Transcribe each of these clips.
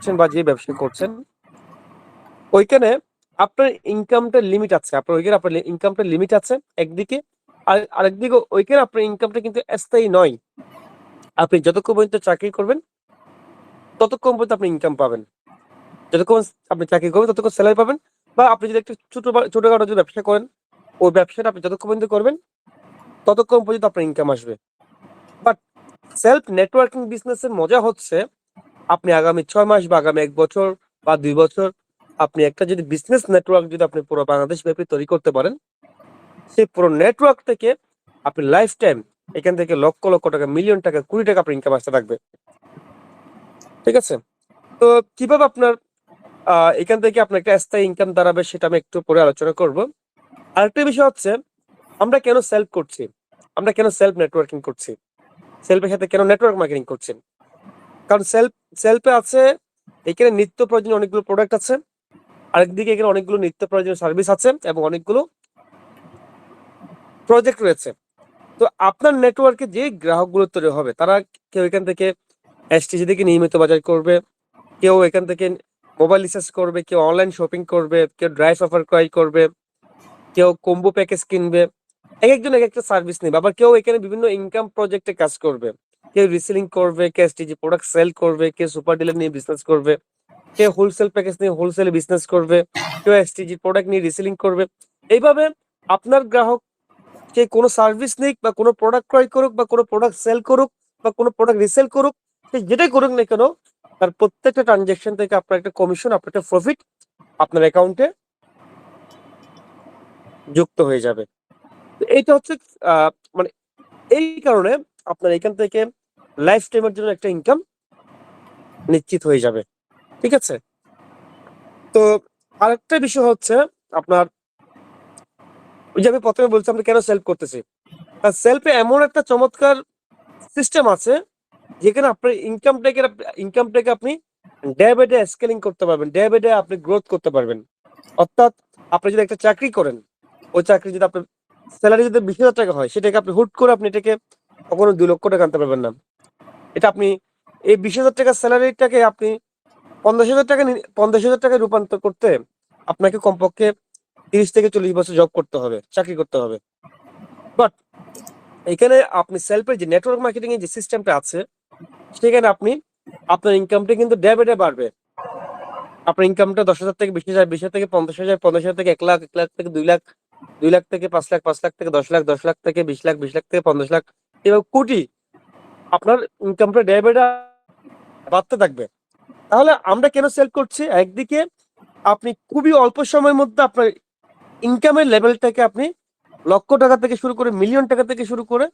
করছেন বা যে ব্যবসা করছেন ওইখানে আপনার ইনকামটা লিমিট আছে, আপনার ওইখানে আপনার ইনকামটা লিমিট আছে একদিকে, আর আরেকদিকে ওইখানে আপনার ইনকামটা কিন্তু স্থায়ী নয়। আপনি যতক্ষণ পর্যন্ত চাকরি করবেন ততক্ষণ পর্যন্ত আপনি ইনকাম পাবেন, যতক্ষণ আপনি চাকরি করবেন ততক্ষণ স্যালারি পাবেন, বা আপনি যদি একটা ছোটখাটো যদি ব্যবসা করেন ওই ব্যবসাটা আপনি যতক্ষণ পর্যন্ত করবেন ততক্ষণ পর্যন্ত আপনার ইনকাম আসবে। বাট সেলফ নেটওয়ার্কিং বিজনেসের মজা হচ্ছে আপনি আগামী 6 মাস বা আগামী 1 বছর বা 2 বছর আপনি একটা যদি বিজনেস নেটওয়ার্ক যদি আপনি পুরো বাংলাদেশ ব্যাপী তৈরি করতে পারেন, সেই পুরো নেটওয়ার্ক থেকে আপনি লাইফ টাইম এখান থেকে লক্ষ লক্ষ টাকা, মিলিয়ন টাকা, কোটি টাকা আপনার ইনকাম আসতে থাকবে। ঠিক আছে? তো কিভাবে আপনার এখান থেকে আপনার একটা স্থায়ী ইনকাম দাঁড়াবে সেটা আমি একটু পরে আলোচনা করব। আরেকটা বিষয় হচ্ছে আমরা কেন সেলফ করছি, আমরা কেন সেলফ নেটওয়ার্কিং করছি, সেলফের সাথে কেন নেটওয়ার্ক মার্কেটিং করছি। কারণ সেলফে আছে এখানে নিত্য প্রয়োজনীয় অনেকগুলো প্রোডাক্ট আছে, আরেকদিকে এখানে অনেকগুলো নিত্য প্রয়োজনীয় সার্ভিস আছে এবং অনেকগুলো প্রজেক্ট রয়েছে। তো আপনার নেটওয়ার্কে যে গ্রাহকগুলো তৈরি হবে তারা কেউ এখান থেকে এসটিজি থেকে নিয়মিত বাজার করবে, কেউ এখান থেকে মোবাইল রিচার্জ করবে, কেউ অনলাইন শপিং করবে, কেউ ড্রাইভ অফার ক্রয় করবে, কেউ কম্বো প্যাকেজ কিনবে, এক একজন এক একটা সার্ভিস নেবে। আবার কেউ এখানে বিভিন্ন ইনকাম প্রজেক্টে কাজ করবে, কেউ রিসেলিং করবে, কেউ এসটিজি প্রোডাক্ট সেল করবে, কেউ সুপার ডিলার নিয়ে বিজনেস করবে, কেউ হোলসেল প্যাকেজ নিয়ে হোলসেলে বিজনেস করবে, কেউ এসটিজি প্রোডাক্ট নিয়ে রিসেলিং করবে। এইভাবে আপনার গ্রাহক কে কোনো সার্ভিস নিক বা কোনো প্রোডাক্ট ক্রয় করুক বা কোনো প্রোডাক্ট সেল করুক বা কোনো প্রোডাক্ট রিসেল করুক, সে যেটাই করুক না কেন তার প্রত্যেকটা ট্রানজেকশন থেকে আপনার একটা কমিশন, আপনার একটা প্রফিট আপনার অ্যাকাউন্টে যুক্ত হয়ে যাবে। এইটা হচ্ছে মানে এই কারণে আপনার এখান থেকে লাইফ টাইমের জন্য একটা ইনকাম নিশ্চিত হয়ে যাবে। ঠিক আছে? তো আরেকটা বিষয় হচ্ছে আপনার ওই যে আমি প্রথমে বলছি আমরা কেন সেলফ করতেছি, সেলফে এমন একটা চমৎকার সিস্টেম আছে যেখানে আপনার ইনকামটাকে আপনি ডে বাই ডে স্কেলিং করতে পারবেন, ডে বাই ডে আপনি গ্রোথ করতে পারবেন। অর্থাৎ আপনি যদি একটা চাকরি করেন, ওই চাকরি যদি আপনার স্যালারি যদি 20,000 টাকা হয়, সেটাকে আপনি হুট করে আপনি এটাকে কখনো 2 লক্ষ টাকা আনতে পারবেন না। এটা আপনি এই 20,000 টাকার স্যালারিটাকে আপনি 50,000 টাকা 50,000 টাকায় রূপান্তর করতে আপনাকে কমপক্ষে 30 থেকে 40 বছর জব করতে হবে, চাকরি করতে হবে। বাট এখানে আপনি সেলফের যে নেটওয়ার্ক মার্কেটিং এর যে সিস্টেমটা আছে সেখানে আপনি আপনার ইনকামটা কিন্তু ডে বাই ডে বাড়বে। আপনার ইনকামটা 10,000 থেকে 20,000, 20,000 থেকে 50,000, 50,000 থেকে 1 লাখ, 1 লাখ থেকে 2 লাখ, 2 লাখ থেকে 5 লাখ, 5 লাখ থেকে 10 লাখ, 10 লাখ থেকে 20 লাখ, 20 লাখ থেকে 50 লাখ, এভাবে কোটি আপনার ইনকামটা ডে বাই ডে বাড়তে থাকবে। তাহলে আমরা কেন সেল করছি? একদিকে আপনি খুবই অল্প সময়ের মধ্যে আপনার ইনকামের লেভেলটাকে আপনি লক্ষ টাকা থেকে শুরু করে মিলিয়ন টাকা থেকে শুরু করে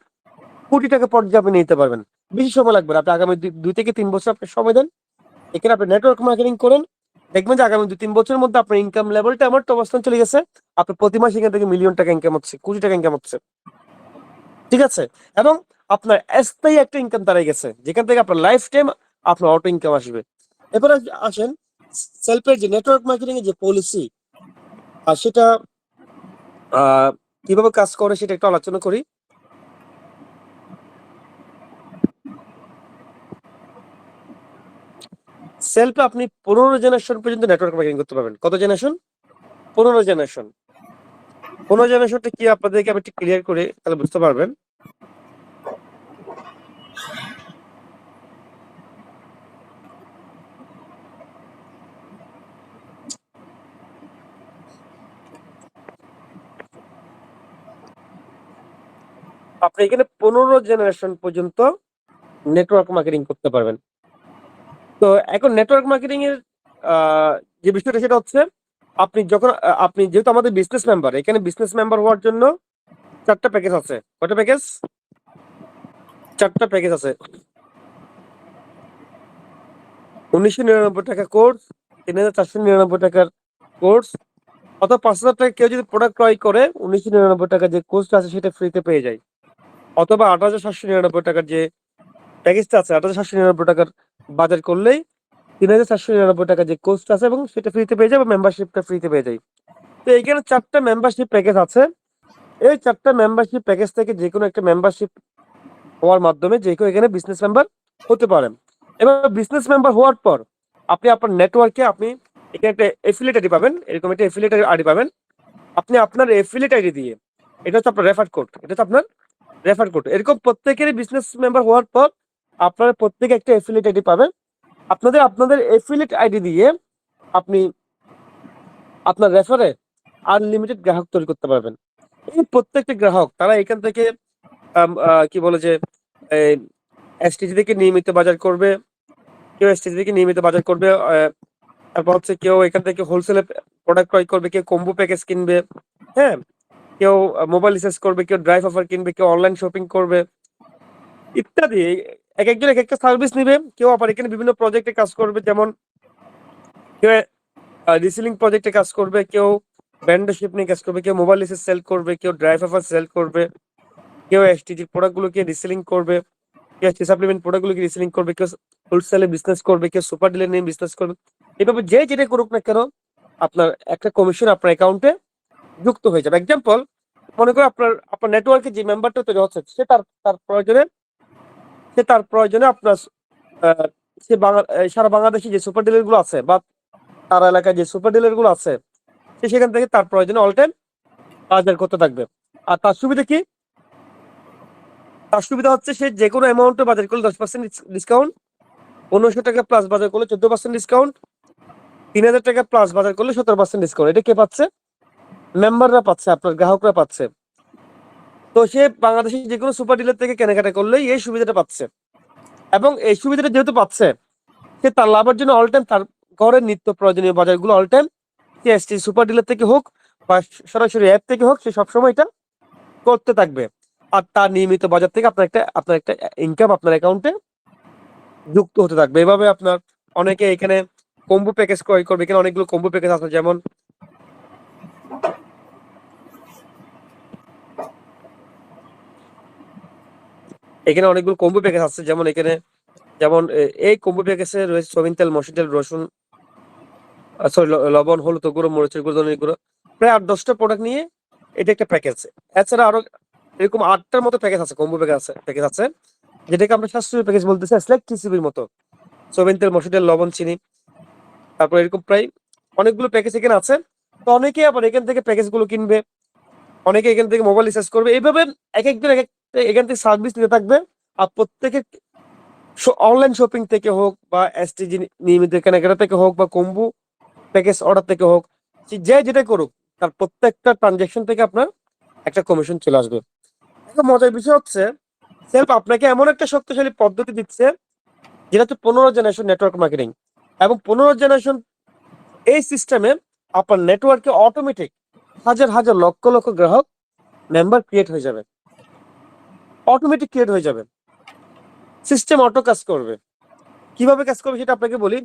কোটি টাকা পর্যায়ে আপনি নিতে পারবেন। বেশি সময় লাগবে না। আপনি আগামী 2 থেকে 3 বছর আপনি সময় দেন। এখানে আপনি নেটওয়ার্ক মার্কেটিং করেন। দেখবেন যে আগামী 2-3 বছরের মধ্যে আপনার ইনকাম লেভেলটা এমন একটা অবস্থান চলে গেছে, আপনার প্রতি মাসে এখান থেকে মিলিয়ন টাকা ইনকাম হচ্ছে, কোটি টাকা ইনকাম হচ্ছে। ঠিক আছে? এবং আপনার স্থায়ী একটা ইনকাম দাঁড়ায় গেছে, যেখান থেকে আপনার লাইফ টাইম আপনার অটো ইনকাম আসবে। এরপরে আসেন সেলফের যে নেটওয়ার্ক মার্কেটিং এর যে পলিসি সেটা কিভাবে কাজ করে সেটা একটু আলোচনা করি। সেলফে আপনি 15 জেনারেশন পর্যন্ত নেটওয়ার্ক মার্কেটিং করতে পারবেন। কত জেনারেশন? 15 জেনারেশন। 15 জেনারেশনটা কি আপনাদেরকে আমি একটু ক্লিয়ার করে তাহলে বুঝতে পারবেন। আপনি এখানে 15 জেনারেশন পর্যন্ত নেটওয়ার্ক মার্কেটিং করতে পারবেন। তো এখন নেটওয়ার্ক মার্কেটিং এর যে বিষয়টা সেটা হচ্ছে আপনি যখন আপনি যেহেতু আমাদের বিজনেস মেম্বার, এখানে বিজনেস মেম্বার হওয়ার জন্য 4টা প্যাকেজ আছে। কয়টা প্যাকেজ? 4টা প্যাকেজ আছে। 1999 টাকা কোর্স, 3,499 টাকার কোর্স, অথবা 5,000 টাকা কেউ যদি প্রোডাক্ট ক্রয় করে 1999 টাকা যে কোর্সটা আছে সেটা ফ্রিতে পেয়ে যায়, অথবা 8,799 টাকার যে প্যাকেজটা আছে 8,799 টাকার বাজার করলেই 3,499 টাকা যে কোর্সটা আছে এবং সেটা ফ্রিতে পেয়ে যায় বা মেম্বারশিপটা ফ্রিতে পেয়ে যায়। তো এইখানে 4টা মেম্বারশিপ প্যাকেজ আছে। এই 4টা মেম্বারশিপ প্যাকেজ থেকে যে কোনো একটা মেম্বারশিপ হওয়ার মাধ্যমে যে কেউ এখানে বিজনেস মেম্বার হতে পারেন। এবার বিজনেস মেম্বার হওয়ার পর আপনি আপনার নেটওয়ার্কে আপনি এখানে একটা এফিলিয়েট আইডি পাবেন, এরকম একটা এফিলিয়েট আইডি পাবেন। আপনি আপনার এফিলিয়েট আইডি দিয়ে, এটা হচ্ছে আপনার রেফার কোড, এটা হচ্ছে আপনার রেফার কোড। এরকম প্রত্যেকেরই বিজনেস মেম্বার হওয়ার পর আপনারা প্রত্যেকে একটা এফিলিয়েট আইডি পাবেন। আপনাদের এফিলিয়েট আইডি দিয়ে আপনি আপনার রেফারে আনলিমিটেড গ্রাহক তৈরি করতে পারবেন। এই প্রত্যেকটা গ্রাহক তারা এখান থেকে কি বলে যে এসটিজি থেকে নিয়মিত বাজার করবে, কেউ এসটিজি থেকে নিয়মিত বাজার করবে। তারপর হচ্ছে কেউ এখান থেকে হোলসেলে প্রোডাক্ট ক্রয় করবে, কেউ কম্বো প্যাকেজ কিনবে, হ্যাঁ, কেউ মোবাইল রিচার্জ করবে, কেউ ড্রাইভ অফার কিনবে, কেউ অনলাইন শপিং করবে ইত্যাদি। এক একজন এক একটা সার্ভিস নিবে। কেউ আবার এখানে বিভিন্ন প্রজেক্টে কাজ করবে, যেমন কেউ রিসেলিং প্রজেক্টে কাজ করবে, কেউ ভেন্ডরশিপ নিয়ে কাজ করবে, কেউ মোবাইল রিচার্জ সেল করবে, কেউ ড্রাইভ অফার সেল করবে, কেউ এসটিজির প্রোডাক্টগুলোকে রিসেলিং করবে, কেউ এসটি সাপ্লিমেন্ট প্রোডাক্টগুলোকে রিসেলিং করবে, কেউ হোলসেলে বিজনেস করবে, কেউ সুপার ডিলার নিয়ে বিজনেস করবে। এভাবে যে যেটা করুক না কেন আপনার একটা কমিশন আপনার অ্যাকাউন্টে যুক্ত হয়ে যাবে। এক্সাম্পল, মনে করো আপনার নেটওয়ার্কে যে মেম্বারটা তৈরি হচ্ছে সে তার প্রয়োজনে আপনার সে সারা বাংলাদেশে যে সুপার ডিলার গুলো আছে বা তার এলাকায় যে সুপার ডিলার গুলো আছে সে সেখান থেকে তার প্রয়োজনে অল টাইম বাজার করতে থাকবে। আর তার সুবিধা কি? তার সুবিধা হচ্ছে সে যে কোনো অ্যামাউন্টে বাজার করলে 10% ডিসকাউন্ট, 1500 টাকা প্লাস বাজার করলে 14% ডিসকাউন্ট, 3000 টাকা প্লাস বাজার করলে 17% ডিসকাউন্ট। এটা কে পাচ্ছে? মেম্বাররা পাচ্ছে, আপনার গ্রাহকরা পাচ্ছে। তো সে বাংলাদেশের যে কোনো সুপার ডিলার থেকে কেনাকাটা করলেই এই সুবিধাটা পাচ্ছে। এবং এই সুবিধাটা যেহেতু পাচ্ছে, সে তার লাভের জন্য অল টাইম তার ঘরের নিত্য প্রয়োজনীয় বাজারগুলো অল টাইম সে সুপার ডিলার থেকে হোক বা সরাসরি অ্যাপ থেকে হোক, সে সবসময় এটা করতে থাকবে। আর তার নিয়মিত বাজার থেকে আপনার একটা ইনকাম আপনার অ্যাকাউন্টে যুক্ত হতে থাকবে। এভাবে আপনার অনেকে এখানে কম্বো প্যাকেজ ক্রয় করবে। এখানে অনেকগুলো কম্বো প্যাকেজ আছে, যেমন এখানে অনেকগুলো কম্বো প্যাকেজ আছে, যেমন এই কম্বো প্যাকেজে রয়েছে সয়াবিন তেল, মসুর তেল, রসুন, সরি, লবণ, হলুদ গুঁড়ো, মরিচের গুঁড়ো, ধনের গুঁড়ো, প্রায় 8-10টা প্রোডাক্ট নিয়ে এটা একটা প্যাকেজ। এছাড়া আরো এরকম 8টার মতো প্যাকেজ আছে, কম্বো প্যাকেজ আছে, যেটাকে আমরা সাশ্রয়ী প্যাকেজ বলতেছি, সিলেক্ট টিসিবির মতো। সয়াবিন তেল, মসুর তেল, লবণ, চিনি, তারপর এরকম প্রায় অনেকগুলো প্যাকেজ এখানে আছে। তো অনেকে আবার এখান থেকে প্যাকেজ গুলো কিনবে, অনেকে এখান থেকে মোবাইল রিচার্জ করবে। এইভাবে এক একজন এক একটা এখান থেকে সার্ভিস নিতে থাকবে। আর প্রত্যেকে অনলাইন শপিং থেকে হোক বা এসটিজি নিয়মিত কেনাকাটা থেকে হোক বা কম্বো প্যাকেজ অর্ডার থেকে হোক, যে যেটা করুক তার প্রত্যেকটা ট্রানজাকশন থেকে আপনার একটা কমিশন চলে আসবে। একটা মজার বিষয় হচ্ছে সেলফ আপনাকে এমন একটা শক্তিশালী পদ্ধতি দিচ্ছে যেটা হচ্ছে 15 জেনারেশন নেটওয়ার্ক মার্কেটিং। এবং 15 জেনারেশন এই সিস্টেমে আপনার নেটওয়ার্কে অটোমেটিক হাজার হাজার লক্ষ লক্ষ গ্রাহক মেম্বার ক্রিয়েট হয়ে যাবে, অটোমেটিক ক্রিয়েট হয়ে যাবে। সিস্টেম অটো কাজ করবে। কিভাবে কাজ করবে সেটা আপনাকে বলি।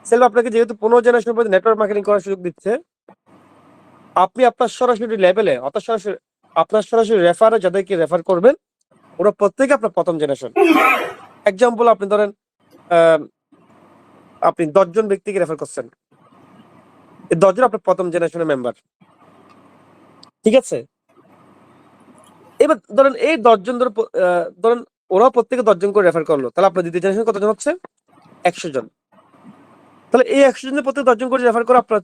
সেলফ আপনাকে যেহেতু 15 জেনারেশন পর্যন্ত নেটওয়ার্ক মার্কেটিং করার সুযোগ দিচ্ছে, আপনি আপনার সরাসরি লেভেলে অর্থাৎ সরাসরি রেফারে যাদেরকে রেফার করবেন ওরা প্রত্যেকে আপনার প্রথম জেনারেশন। এক্সাম্পল, আপনি ধরেন আপনি 10 জন ব্যক্তিকে রেফার করছেন, এই 10 জন আপনার প্রথম জেনারেশনের মেম্বার, ঠিক আছে? এবার ধরেন এই 10 জন ধরেন ওরাও প্রত্যেকে 10 জন করে রেফার করলো, তাহলে আপনার দ্বিতীয় জেনারেশন কতজন হচ্ছে? 100 জন। তাহলে এই 100 জনের প্রত্যেক 10 জন করে রেফার করে আপনার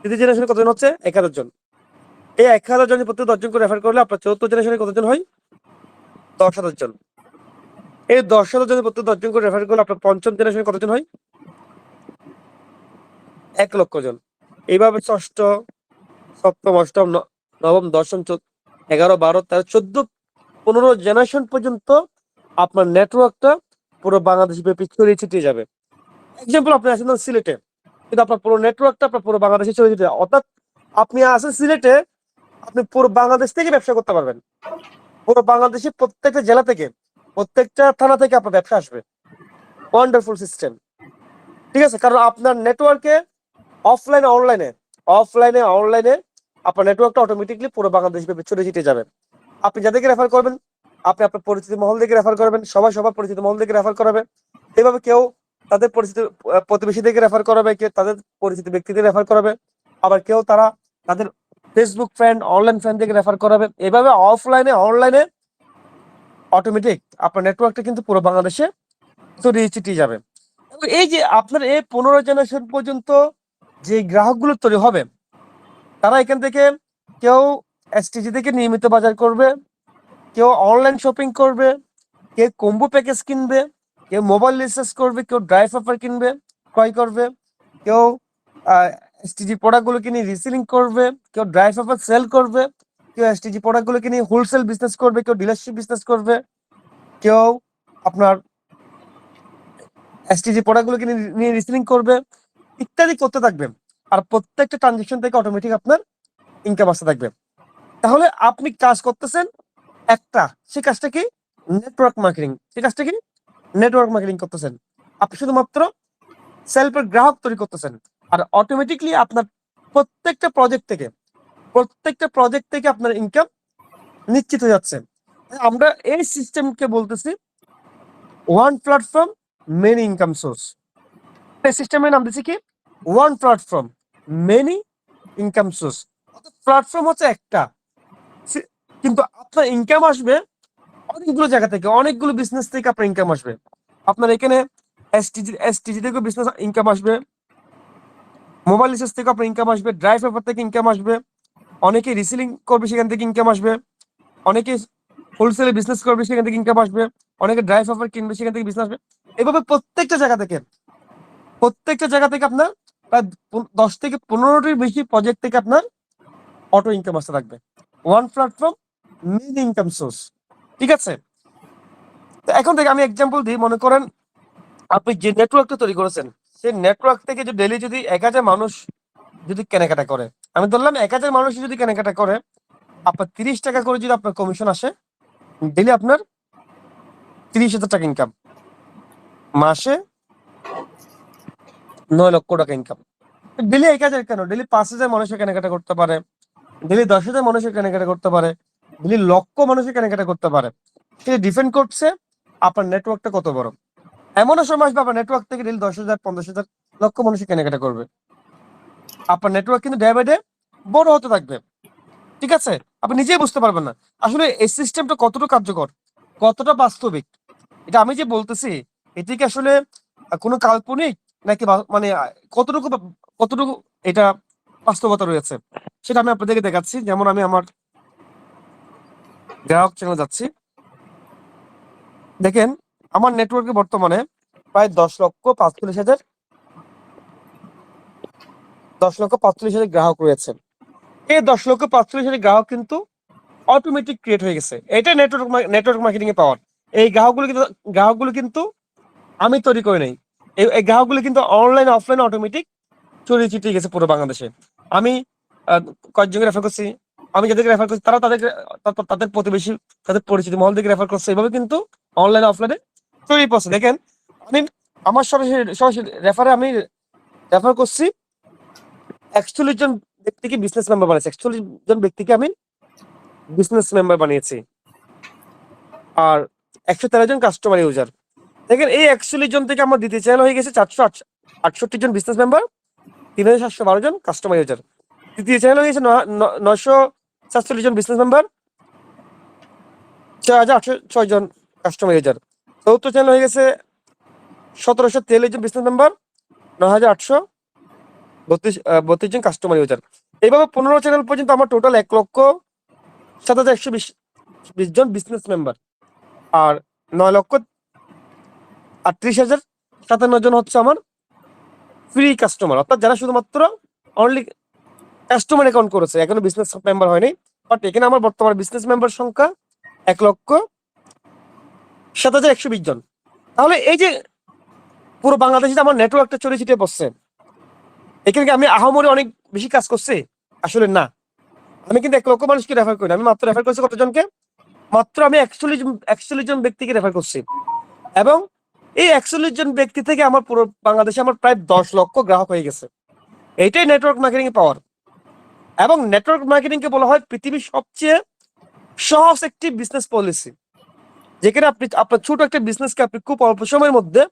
তৃতীয় জেনারেশনে কতজন হচ্ছে? 1000 জন। এই 1000 জনের প্রত্যেক 10 জন করে রেফার করলে আপনার চতুর্থ জেনারেশনে কতজন হয়? 10,000 জন। এই 10,000 জনের প্রত্যেক 10 জন করে রেফার করলে আপনার পঞ্চম জেনারেশনে কতজন হয়? 1,00,000 জন। এইভাবে ষষ্ঠ, সপ্তম, অষ্টম, নবম, দশম, 11, 12, 13, 14, 15 জেনারেশন পর্যন্ত আপনার নেটওয়ার্কটা পুরো বাংলাদেশ ব্যাপী ছড়িয়ে ছিটিয়ে যাবে। এক্সাম্পল, আপনি আছেন সিলেটে, কিন্তু আপনার পুরো নেটওয়ার্কটা আপনার পুরো বাংলাদেশে ছড়িয়ে ছিটিয়ে, অর্থাৎ আপনি আছেন সিলেটে, আপনি পুরো বাংলাদেশ থেকে ব্যবসা করতে পারবেন। পুরো বাংলাদেশের প্রত্যেকটা জেলা থেকে, প্রত্যেকটা থানা থেকে আপনার ব্যবসা আসবে। ওয়ান্ডারফুল সিস্টেম, ঠিক আছে? কারণ আপনার নেটওয়ার্কে অফলাইনে আপনার নেটওয়ার্কটা অটোমেটিকলি পুরো বাংলাদেশ ব্যাপী ছড়িয়ে ছিটিয়ে যাবে। আপনি যাদেরকে রেফার করবেন, আপনি আপনার পরিচিত মহল থেকে রেফার করবেন, সবার পরিচিত মহল থেকে রেফার করাবে। এইভাবে কেউ তাদের পরিচিত প্রতিবেশী থেকে রেফার করাবে, কেউ তাদের পরিচিত ব্যক্তিদের রেফার করাবে, আবার কেউ তাদের ফেসবুক ফ্রেন্ড, অনলাইন ফ্রেন্ড থেকে রেফার করাবে। এভাবে অনলাইনে অটোমেটিক আপনার নেটওয়ার্কটা কিন্তু পুরো বাংলাদেশে ছড়িয়ে ছিটিয়ে যাবে। এই যে আপনার এই 15 জেনারেশন পর্যন্ত যে গ্রাহকগুলো তৈরি হবে, তারা এখান থেকে কেউ এসটিজি থেকে নিয়মিত বাজার করবে, কেউ অনলাইন শপিং করবে, কেউ কম্বো প্যাকেজ কিনবে, কেউ মোবাইল রিচার্জ করবে, কেউ ড্রাইভ অফার কিনবে, ক্রয় করবে, কেউ এসটিজি প্রোডাক্টগুলো কিনে রিসেলিং করবে, কেউ ড্রাইভ অফার সেল করবে, কেউ এসটিজি প্রোডাক্টগুলো কিনে হোলসেল বিজনেস করবে, কেউ ডিলারশিপ বিজনেস করবে, কেউ আপনার এসটিজি প্রোডাক্টগুলো কিনে নিয়ে রিসেলিং করবে, ইত্যাদি করতে থাকবে। আর প্রত্যেকটা ট্রানজেকশন থেকে অটোমেটিক আপনার ইনকাম আসতে থাকবে। তাহলে আপনি কাজ করতেছেন একটা, সে কাজটা কি? Network marketing. সে কাজটা কি? নেটওয়ার্ক মার্কেটিং করতেছেন। আপনি শুধুমাত্র সেলফের গ্রাহক তৈরি করতেছেন, আর অটোমেটিকলি আপনার প্রত্যেকটা প্রজেক্ট থেকে আপনার ইনকাম নিশ্চিত হয়ে যাচ্ছে। আমরা এই সিস্টেমকে বলতেছি one platform many income source. এই সিস্টেমের নাম দিচ্ছি কি? One platform many income source. Platform হচ্ছে একটা, কিন্তু আপনার ইনকাম আসবে অনেকগুলো জায়গা থেকে, অনেকগুলো বিজনেস থেকে আপনার ইনকাম আসবে। আপনার এখানে এসটিজি থেকে বিজনেস ইনকাম আসবে, মোবাইল রিচার্জ থেকে আপনার ইনকাম আসবে, ড্রাইভ অফার থেকে ইনকাম আসবে, অনেকে রিসেলিং করবে সেখান থেকে ইনকাম আসবে, অনেকে হোলসেলে বিজনেস করবে সেখান থেকে ইনকাম আসবে, অনেকে ড্রাইভ অফার কিনবে সেখান থেকে বিজনেস আসবে। এভাবে প্রত্যেকটা জায়গা থেকে আপনার প্রায় 10 থেকে 15টির বেশি প্রজেক্ট থেকে আপনার অটো ইনকাম আসতে থাকবে। One platform main income source. ঠিক আছে? তো এখন থেকে আমি এক্সাম্পল দিই। মনে করেন আপনি যে নেটওয়ার্কটা তৈরি করেছেন, সেই নেটওয়ার্ক থেকে যে ডেইলি যদি 1000 মানুষ যদি কেনাকাটা করে, আমি ধরলাম 1000 মানুষ যদি কেনাকাটা করে, আপনার 30 টাকা করে যদি আপনার কমিশন আসে, ডেইলি আপনার 30,000 টাকা ইনকাম, মাসে 9 লক্ষ টাকা ইনকাম। ডেইলি 1000 কেন, ডেইলি 5000 মানুষের কেনাকাটা করতে পারে, ডেইলি 10,000 মানুষের কেনাকাটা করতে পারে, ডেইলি লক্ষ মানুষের কেনাকাটা করতে পারে। সেটা ডিপেন্ড করছে আপনার নেটওয়ার্কটা কত বড়। এমনও সময় আসবে আপনার নেটওয়ার্ক থেকে ডেইলি 10,000, 15,000, লক্ষ মানুষের কেনাকাটা করবে। আপনার নেটওয়ার্ক কিন্তু ডে বাই ডে বড় হতে থাকবে। ঠিক আছে? আপনি নিজেই বুঝতে পারবেন না আসলে এই সিস্টেমটা কতটা কার্যকর, কতটা বাস্তবিক। এটা আমি যে বলতেছি, এটা কি আসলে কোনো কাল্পনিক নাকি মানে কতটুকু এটা বাস্তবতা রয়েছে, সেটা আমি আপনাদেরকে দেখাচ্ছি। যেমন আমি আমার গ্রাহক চ্যানেলে যাচ্ছি। দেখেন আমার নেটওয়ার্কে বর্তমানে প্রায় 10,45,000 গ্রাহক রয়েছে। এই 10,45,000 গ্রাহক কিন্তু অটোমেটিক ক্রিয়েট হয়ে গেছে। এটা নেটওয়ার্ক মার্কেটিং এর পাওয়ার। এই গ্রাহকগুলো কিন্তু আমি তৈরি করে নাই। এই গ্রাহকগুলো কিন্তু অনলাইন অফলাইন অটোমেটিক ছড়িয়ে ছিটিয়ে গেছে পুরো বাংলাদেশে। আমি কয়েকজনকে রেফার করছি, আমি যাদেরকে রেফার করছি তারা তাদের প্রতিবেশী, তাদের পরিচিত মহল থেকে রেফার করছে। এভাবে কিন্তু অনলাইন অফলাইনে ছড়িয়ে পড়ছে। দেখেন আমি আমার সরাসরি আমি রেফার করছি 41 জন ব্যক্তিকে বিজনেস মেম্বার বানিয়েছি। 41 জন ব্যক্তিকে আমি বিজনেস মেম্বার বানিয়েছি, আর 113 জন কাস্টমার ইউজার। দেখেন এই 41 জন থেকে আমার দ্বিতীয় চ্যানেল হয়ে গেছে 468 জন বিজনেস মেম্বার, 3,712 জন কাস্টমার ইউজার। তৃতীয় চ্যানেল হয়ে গেছে 947 জন বিজনেস মেম্বার, 6,806 জন কাস্টমার ইউজার। চতুর্থ চ্যানেল হয়ে গেছে 1,743 জন বিজনেস মেম্বার, 9,832 জন কাস্টমার ইউজার। এইভাবে 15 চ্যানেল পর্যন্ত আমার টোটাল 1,07,120 জন বিজনেস মেম্বার, আর 9,38,057 জন হচ্ছে আমার ফ্রি কাস্টমার, অর্থাৎ যারা শুধুমাত্র অনলি কাস্টমার অ্যাকাউন্ট করেছে, এখনো বিজনেস মেম্বার হয়নি। বাট এখানে আমার বর্তমান বিজনেস মেম্বার সংখ্যা 1,07,120 জন। তাহলে এই যে পুরো বাংলাদেশে আমার নেটওয়ার্কটা ছড়িয়ে ছিটিয়ে পড়ছে, এখানে আমি আহামরি অনেক বেশি কাজ করছি? আসলে না। আমি কিন্তু 1 লক্ষ মানুষকে রেফার করি, আমি মাত্র রেফার করছি কতজনকে? মাত্র আমি 41 জন ব্যক্তিকে রেফার করছি, এবং এই 41 জন ব্যক্তি থেকে আমার পুরো বাংলাদেশে আমার প্রায় 10 লক্ষ গ্রাহক হয়ে গেছে। এইটাই নেটওয়ার্ক মার্কেটিং এর পাওয়ার। এবং নেটওয়ার্ক মার্কেটিং কে বলা হয় পৃথিবীর সবচেয়ে সহজ একটি বিজনেস পলিসি, যেখানে আপনি আপনার ছোট একটা বিজনেসকে আপনি খুব অল্প সময়ের মধ্যে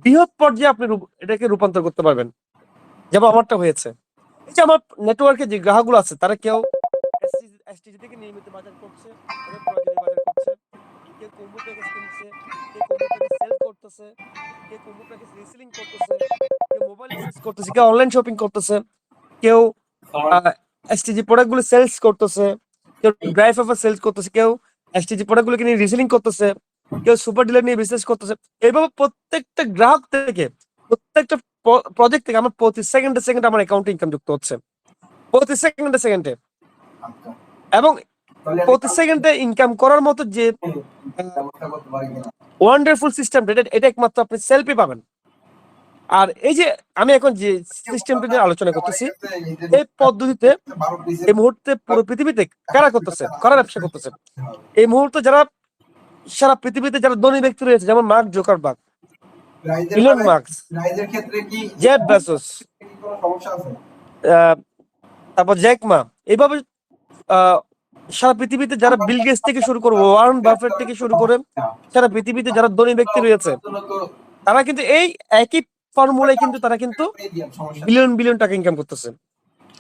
বৃহৎ পর্যায়ে আপনি এটাকে রূপান্তর করতে পারবেন, যেমন আমারটা হয়েছে। এই যে আমার নেটওয়ার্কে যে গ্রাহকগুলো আছে, তারা কেউ এসটিজি থেকে নিয়মিত বাজার করছে, তাদের প্রয়োজনীয় বাজার করছে, কেউ কম্বো প্যাকেজ কিনছে, কেউ কম্বো প্যাকেজ সেল করছে, করতেছে, কেউ কম্বো প্যাকেজ রিসেলিং করতেছে, কেউ মোবাইল সেলস করতেছে, কেউ অনলাইন শপিং করতেছে, কেউ এসটিজি প্রোডাক্টগুলো সেলস করতেছে, কেউ ড্রাইভ অফার সেলস করতেছে, কেউ এসটিজি প্রোডাক্টগুলোকে নিয়ে রিসেলিং করতেছে, কেউ সুপার ডিলার নিয়ে বিজনেস করতেছে। এইভাবে প্রত্যেকটা গ্রাহক থেকে, প্রত্যেকটা প্রজেক্ট থেকে আমার প্রতি সেকেন্ডে সেকেন্ডে আমার অ্যাকাউন্টে ইনকাম যুক্ত হচ্ছে, প্রতি সেকেন্ডে সেকেন্ডে। এবং প্রতি সেকেন্ডে ইনকাম করার মতো যে ওয়ান্ডারফুল সিস্টেম, এটা একমাত্র আপনি সেলফি পাবেন। আর এই যে আমি এখন যে সিস্টেমটা নিয়ে আলোচনা করতেছি, এই পদ্ধতিতে এই মুহূর্তে পুরো পৃথিবীতে কারা করতেছে, কারা ব্যবসা করতেছে এই মুহূর্তে, যারা সারা পৃথিবীতে যারা ধনী ব্যক্তি রয়েছে, যেমন Mark Zuckerberg, Elon Musk, Jeff Bezos, তারপর জ্যাক মা, এইভাবে সারা পৃথিবীতে যারা বিল গেটস থেকে শুরু করে, ওয়ারেন বাফেট থেকে শুরু করে সারা পৃথিবীতে যারা ধনী ব্যক্তি রয়েছে, তারা কিন্তু এই একই ফর্মুলায় কিন্তু তারা কিন্তু বিলিয়ন বিলিয়ন টাকা ইনকাম করতেছে।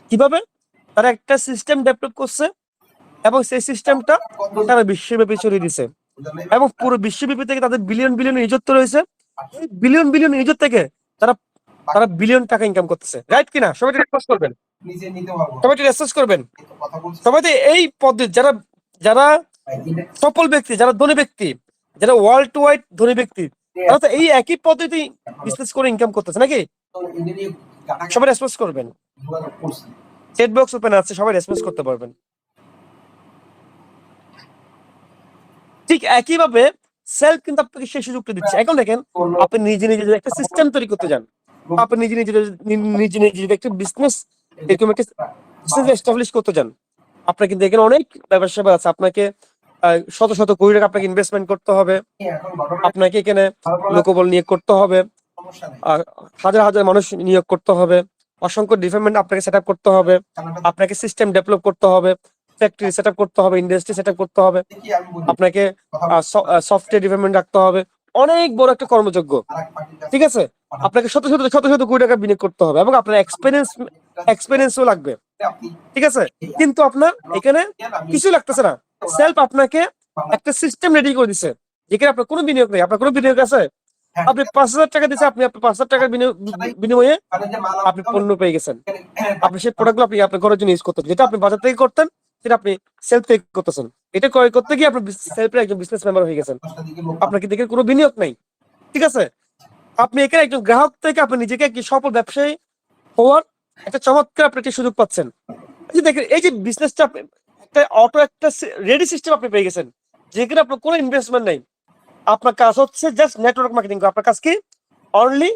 কিভাবে? তারা একটা সিস্টেম ডেভেলপ করছে এবং সেই সিস্টেমটা তারা বিশ্বব্যাপী ছড়িয়ে দিছে, এবং পুরো বিশ্বব্যাপী থেকে তাদের বিলিয়ন বিলিয়ন ইজ্জত রয়েছে। এই বিলিয়ন বিলিয়ন ইজ্জত থেকে তারা তারা বিলিয়ন টাকা ইনকাম করতেছে। রাইট কিনা? সবাই রেসপন্স করবেন, সবাই রেসপন্স করবেন। সবাই এই পদ্ধতি, যারা যারা সফল ব্যক্তি, যারা ধনী ব্যক্তি, যারা ওয়ার্ল্ড ওয়াইড ধনী ব্যক্তি, তারা তো এই একই পদ্ধতি বিজনেস করে ইনকাম করতেছে নাকি? সবাই রেসপন্স করবেন। চ্যাট বক্স ওপেন আছে, সবাই রেসপন্স করতে পারবেন। ঠিক একইভাবে সেলফ কিন্তু আপনাকে সেই সুযোগটা দিচ্ছে। এখন দেখেন, আপনি নিজে নিজে যদি একটা সিস্টেম তৈরি করতে যান, আপনি নিজে নিজে নিজে নিজে যদি একটা বিজনেস, এরকম একটা বিজনেস এস্টাবলিশ করতে যান, আপনার কিন্তু এখানে অনেক ব্যবসা আছে। আপনাকে শত শত কোটি টাকা আপনাকে ইনভেস্টমেন্ট করতে হবে, আপনাকে এখানে লোকবল নিয়োগ করতে হবে, হাজার হাজার মানুষ নিয়োগ করতে হবে, অসংখ্য ডিপার্টমেন্ট আপনাকে সেট আপ করতে হবে, আপনাকে সিস্টেম ডেভেলপ করতে হবে, ফ্যাক্টরি সেট আপ করতে হবে, ইন্ডাস্ট্রি সেট আপ করতে হবে, আপনাকে সফটওয়্যার ডিপার্টমেন্ট রাখতে হবে। অনেক বড় একটা কর্মযোগ্য, ঠিক আছে? আপনাকে শত শত শত শত কোটি টাকা বিনিয়োগ করতে হবে, এবং আপনার এক্সপেরিয়েন্সও লাগবে, ঠিক আছে? কিন্তু আপনার এখানে কিছু লাগতেছে না। সেলফ আপনাকে একটা সিস্টেম রেডি করে দিছে, যেখানে আপনার কোনো বিনিয়োগ নেই। আপনার কোনো বিনিয়োগ আছে? আপনি 5,000 টাকা দিচ্ছে, আপনি 5,000 টাকার বিনিময়ে আপনি পণ্য পেয়ে গেছেন। আপনি সেই প্রোডাক্টগুলো আপনি আপনার ঘরের জন্য ইউজ করতেন, যেটা আপনি বাজার থেকে করতেন, সেটা আপনি সেলফ থেকে করতেছেন। এটা ক্রয় করতে গিয়ে আপনি সেলফের একজন বিজনেস মেম্বার হয়ে গেছেন। আপনার কিন্তু এখানে কোনো বিনিয়োগ নাই, ঠিক আছে? আপনি এখানে একজন গ্রাহক থেকে আপনি নিজেকে একটি সফল ব্যবসায়ী হওয়ার একটা চমৎকার আপনি একটা সুযোগ পাচ্ছেন। এই যে দেখেন, এই যে বিজনেসটা একটা অটো একটা রেডি সিস্টেম আপনি পেয়ে গেছেন, যেখানে আপনার কোনো ইনভেস্টমেন্ট নেই। আপনার কাজ হচ্ছে জাস্ট নেটওয়ার্ক মার্কেটিং। আপনার কাজ কি? অনলি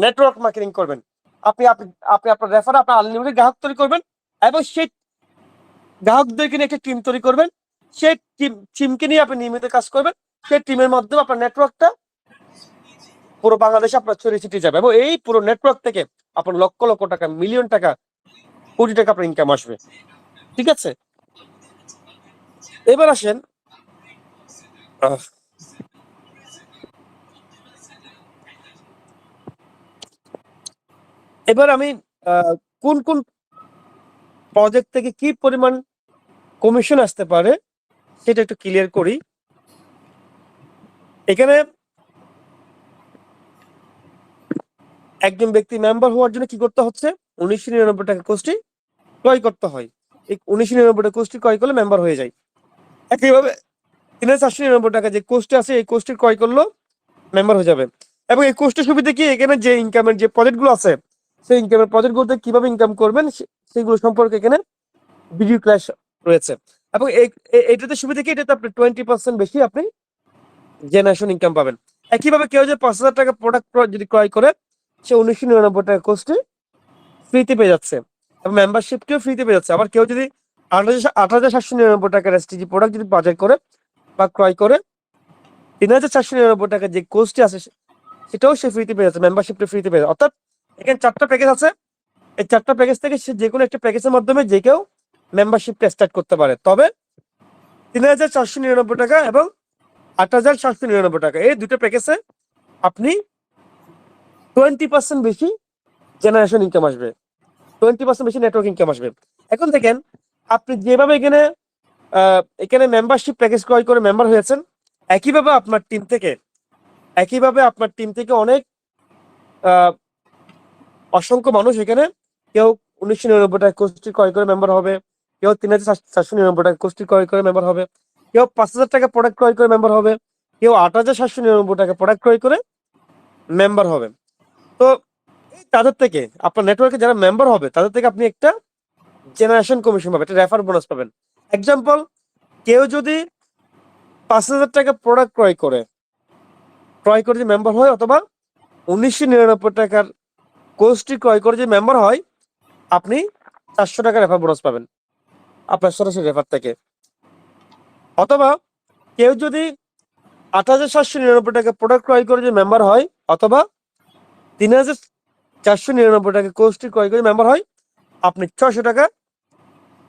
নেটওয়ার্ক মার্কেটিং করবেন। আপনি আপনি আপনি আপনার রেফারে আপনার আনলিমিটেড গ্রাহক তৈরি করবেন, এবং সেই গ্রাহকদেরকে নিয়ে একটা টিম তৈরি করবেন। সেই টিমকে নিয়ে আপনি নিয়মিত কাজ করবেন। সেই টিমের মাধ্যমে আপনার নেটওয়ার্কটা পুরো বাংলাদেশে আপনার ছড়িয়ে ছিটিয়ে যাবে, এবং এই পুরো নেটওয়ার্ক থেকে আপনার লক্ষ লক্ষ টাকা, মিলিয়ন টাকা, কোটি টাকা আপনার ইনকাম আসবে, ঠিক আছে? এবার আসেন, এবার আমি কোন কোন প্রজেক্ট থেকে কি পরিমাণ কমিশন আসতে পারে সেটা একটু ক্লিয়ার করি। এখানে একজন ব্যক্তি মেম্বার হওয়ার জন্য কি করতে হচ্ছে? 1999 টাকা কোর্সটি ক্রয় করতে হয়। এই 1999 টাকা কোর্সটি ক্রয় করলে মেম্বার হয়ে যায়। একইভাবে 3,499 টাকা যে কোর্সটি আছে, এই কোর্সটি ক্রয় করলেও মেম্বার হয়ে যাবে। এবং এই কোর্সটির সুবিধা কি? এখানে যে ইনকামের যে প্রজেক্টগুলো আছে, সেই ইনকামের প্রজেক্টগুলোতে কিভাবে ইনকাম করবেন সেগুলো সম্পর্কে এখানে ভিডিও ক্লাস রয়েছে। এবং এইটাতে সুবিধা কি? এটাতে আপনি 20% বেশি আপনি জেনারেশন ইনকাম পাবেন। একইভাবে কেউ যে 5,000 টাকা প্রোডাক্ট যদি ক্রয় করে, সে 1999 টাকা কোর্সটি ফ্রিতে পেয়ে যাচ্ছে, এবং মেম্বারশিপটিও ফ্রিতে পেয়ে যাচ্ছে। আবার কেউ যদি 8,799 টাকার এসটিজি প্রোডাক্ট যদি বাজার করে বা ক্রয় করে, 3,499 টাকা যে কোর্সটি আছে সেটাও সে ফ্রিতে পেয়ে যাচ্ছে, মেম্বারশিপটা ফ্রিতে পেয়ে যাচ্ছে। অর্থাৎ এখানে 4টা প্যাকেজ আছে। এই 4টা প্যাকেজ থেকে সে যে কোনো একটা প্যাকেজের মাধ্যমে যে কেউ মেম্বারশিপটা স্টার্ট করতে পারে। তবে 3,499 টাকা এবং 8,799 টাকা, এই দুটো প্যাকেজে আপনি 20% বেশি জেনারেশন ইনকাম আসবে, 20% বেশি নেটওয়ার্ক ইনকাম আসবে। এখন দেখেন, আপনি যেভাবে এখানে মেম্বারশিপ প্যাকেজ ক্রয় করে মেম্বার হয়েছেন, একইভাবে আপনার টিম থেকে একইভাবে আপনার টিম থেকে অনেক অসংখ্য মানুষ এখানে কেউ 1999 টাকা কোর্সটি ক্রয় করে মেম্বার হবে, কেউ 3499 টাকা কোর্সটি ক্রয় করে মেম্বার হবে, কেউ 5000 টাকা প্রোডাক্ট ক্রয় করে মেম্বার হবে, কেউ 8799 টাকা প্রোডাক্ট ক্রয় করে মেম্বার হবে। তো তাদের থেকে আপনার নেটওয়ার্কে যারা মেম্বার হবে তাদের থেকে আপনি একটা জেনারেশন কমিশন পাবেন, একটা রেফার বোনাস পাবেন। এক্সাম্পল, কেউ যদি 5000 টাকা প্রোডাক্ট ক্রয় করে যে মেম্বার হয়, অথবা 1999 টাকার কোর্সটি ক্রয় করে যে মেম্বার হয়, আপনি 400 টাকা রেফার বোনাস পাবেন আপনার সরাসরি রেফার থেকে। অথবা কেউ যদি 8799 টাকা প্রোডাক্ট ক্রয় করে যে মেম্বার হয়, অথবা 3499 টাকা কোর্সটি ক্রয় করে মেম্বার হয়, আপনি 600 টাকা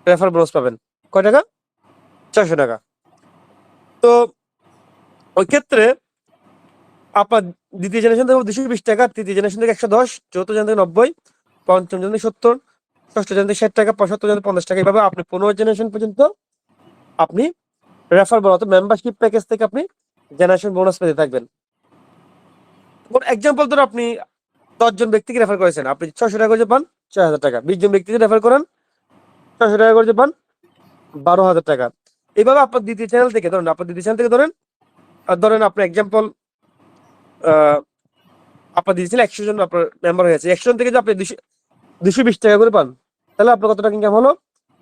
রেফার বোনাস পাবেন। কয় টাকা? 600 টাকা। তো ওই ক্ষেত্রে আপনার দ্বিতীয় জেনারেশন থেকে 220 টাকা, তৃতীয় জেনারেশন থেকে 110, চতুর্থ জেনারেশন থেকে 90, পঞ্চম জেনারেশন থেকে 70, ষষ্ঠ জেনারেশন থেকে 60 টাকা, সপ্তম জেনারেশন 50 টাকা। এইভাবে আপনি 15 জেনারেশন পর্যন্ত আপনি রেফার বোনাস, মেম্বারশিপ প্যাকেজ থেকে আপনি জেনারেশন বোনাস পেতে থাকবেন। এক্সাম্পল ধরো আপনি 10 জন ব্যক্তিকে রেফার করেছেন, আপনি 600 টাকা করে পান 6000 টাকা। 20 জন ব্যক্তিকে রেফার করেন, 600 টাকা করে পান 12,000 টাকা। এইভাবে আপনার দ্বিতীয় চ্যানেল থেকে ধরেন আপনি এক্সাম্পল আপনার দিয়েছিল 100 জন আপনার মেম্বার হয়েছে, 100 জন থেকে যদি আপনি 220 টাকা করে পান, তাহলে আপনার কত টাকা ইনকাম হলো?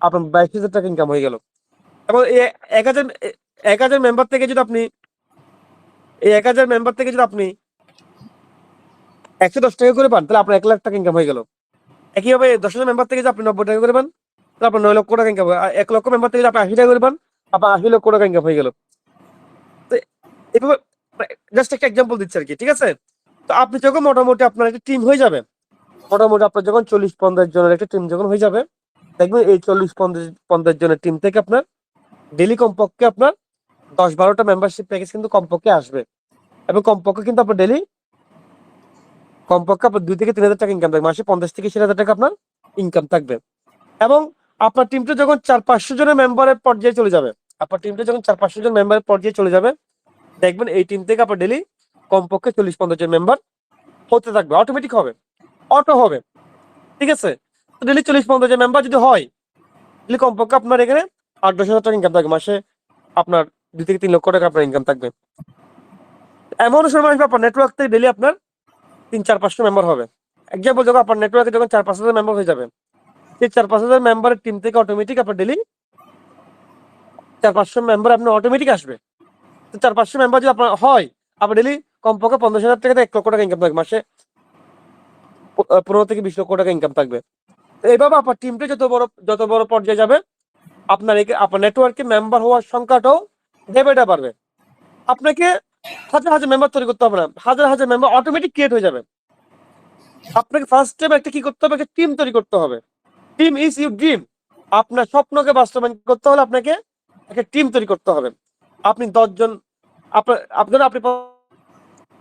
আপনার 22,000 টাকা ইনকাম হয়ে গেল। এবং এই 1000 মেম্বার থেকে যদি আপনি 110 টাকা করে পান, তাহলে আপনার 1 লাখ টাকা ইনকাম হয়ে গেল। একইভাবে 10,000 মেম্বার থেকে যদি আপনি 90 টাকা করে পান, তাহলে আপনার 9 লক্ষ টাকা ইনকাম হবে। 1 লক্ষ মেম্বার থেকে যদি আপনি 80 টাকা করে পান, আপনার 80 লক্ষ টাকা ইনকাম হয়ে গেল। তো এইভাবে জাস্ট একটা এক্সাম্পল দিচ্ছি আর কি, ঠিক আছে? তো আপনি যখন মোটামুটি আপনার একটা টিম হয়ে যাবে, মোটামুটি আপনার যখন 40-50 জনের একটা টিম যখন হয়ে যাবে, দেখবেন এই 40-50 জনের টিম থেকে আপনার ডেলি কমপক্ষে আপনার 10-12টা মেম্বারশিপ প্যাকেজ কিন্তু কমপক্ষে আসবে। এবং কমপক্ষে কিন্তু আপনার ডেলি কমপক্ষে আপনার 2 থেকে 3,000 টাকা ইনকাম থাকবে, মাসে 50 থেকে 60,000 টাকা আপনার ইনকাম থাকবে। এবং আপনার টিমটা যখন 400-500 জনের মেম্বারের পর্যায়ে চলে যাবে, জন মেম্বারের পর্যায়ে চলে যাবে, দেখবেন এই টিম থেকে আপনার ডেলি কমপক্ষে 40-50 জন মেম্বার হতে থাকবে, অটোমেটিক হবে, অটো হবে, ঠিক আছে? তো ডেলি 40-50 জন মেম্বার যদি হয়, ডেলি কমপক্ষে আপনার এখানে 8-10,000 টাকা ইনকাম থাকবে, মাসে আপনার 2 থেকে 3 লক্ষ টাকা আপনার ইনকাম থাকবে। এমন সময় আসবে আপনার নেটওয়ার্ক থেকে ডেলি আপনার 3-4-500 মেম্বার হবে। এক্সাম্পল, যখন আপনার নেটওয়ার্কে যখন 4-5 হাজার মেম্বার হয়ে যাবে, সেই 4-5 হাজার মেম্বারের টিম থেকে অটোমেটিক আপনার ডেলি 4-500 মেম্বার আপনার অটোমেটিক আসবে। তো 4-500 মেম্বার যদি আপনার হয়, আপনার ডেলি কমপক্ষে 50,000 টাকা থেকে 1 লক্ষ টাকা ইনকাম থাকবে, মাসে 15 থেকে 20 লক্ষ টাকা ইনকাম থাকবে। এইভাবে আপনার টিমটা যত বড় পর্যায়ে যাবে, আপনার নেটওয়ার্কে মেম্বার হওয়ার সংখ্যাটাও ডেবেটা বাড়বে। আপনাকে হাজার মেম্বার তৈরি করতে হবে না, হাজার মেম্বার অটোমেটিক ক্রিয়েট হয়ে যাবে। আপনাকে ফার্স্ট স্টেপ একটা কি করতে হবে? একটা টিম তৈরি করতে হবে। Team is your dream. আপনার স্বপ্নকে বাস্তবায়ন করতে হলে আপনাকে একটা টিম তৈরি করতে হবে। আপনি 10 জন, আপনি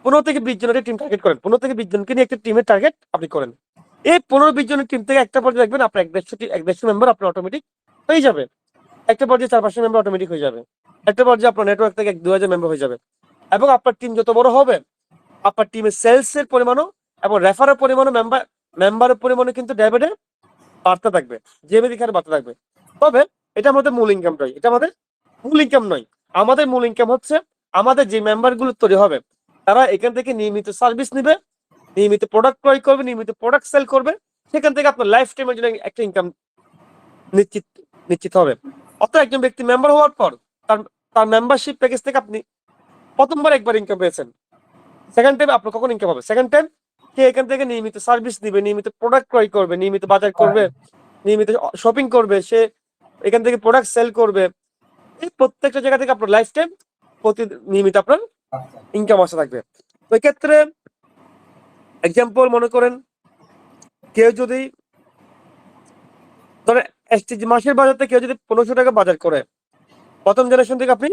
15 থেকে 20 জনের টিম টার্গেট করেন, 15 থেকে 20 জনকে নিয়ে একটা টিমের টার্গেট আপনি করেন। এই 15-20 জনের টিম থেকে একটা পর্যায়ে দেখবেন আপনার 150 মেম্বার আপনার অটোমেটিক হয়ে যাবে। একটা পর্যায়ে 4-500 মেম্বার অটোমেটিক হয়ে যাবে। একটা পর্যায়ে আপনার নেটওয়ার্ক থেকে 2,000 মেম্বার হয়ে যাবে। এবং আপনার টিম যত বড় হবে, আপনার টিমের সেলস এর পরিমাণও এবং রেফারের পরিমাণও মেম্বারের পরিমাণও কিন্তু ডে বাই ডে বাড়তে থাকবে, জেমিনিক হারে বাড়তে থাকবে। তবে এটা আমাদের মূল ইনকাম নয়, আমাদের মূল ইনকাম হচ্ছে আমাদের যে মেম্বার গুলো তৈরি হবে, তারা এখান থেকে নিয়মিত সার্ভিস নিবে, নিয়মিত প্রোডাক্ট ক্রয় করবে, নিয়মিত প্রোডাক্ট সেল করবে, সেখান থেকে আপনার লাইফ টাইমের জন্য একটা ইনকাম নিশ্চিত হবে। অর্থাৎ একজন ব্যক্তি মেম্বার হওয়ার পর তার মেম্বারশিপ প্যাকেজ থেকে আপনি প্রথমবার একবার ইনকাম পেয়েছেন, সেকেন্ড টাইম আপনার কখন ইনকাম হবে? সেকেন্ড টাইম সে এখান থেকে নিয়মিত সার্ভিস দিবে, নিয়মিত প্রোডাক্ট ক্রয় করবে, নিয়মিত বাজার করবে, নিয়মিত শপিং করবে, সে এখান থেকে প্রোডাক্ট সেল করবে। এই প্রত্যেকটা জায়গা থেকে আপনার লাইফ টাইম নিয়মিত আপনার ইনকাম আসা থাকবে। ওই ক্ষেত্রে এক্সাম্পল মনে করেন, কেউ যদি ধরেন মাসের বাজারতে কেউ যদি 1500 টাকা বাজার করে, প্রথম জেনারেশন থেকে আপনি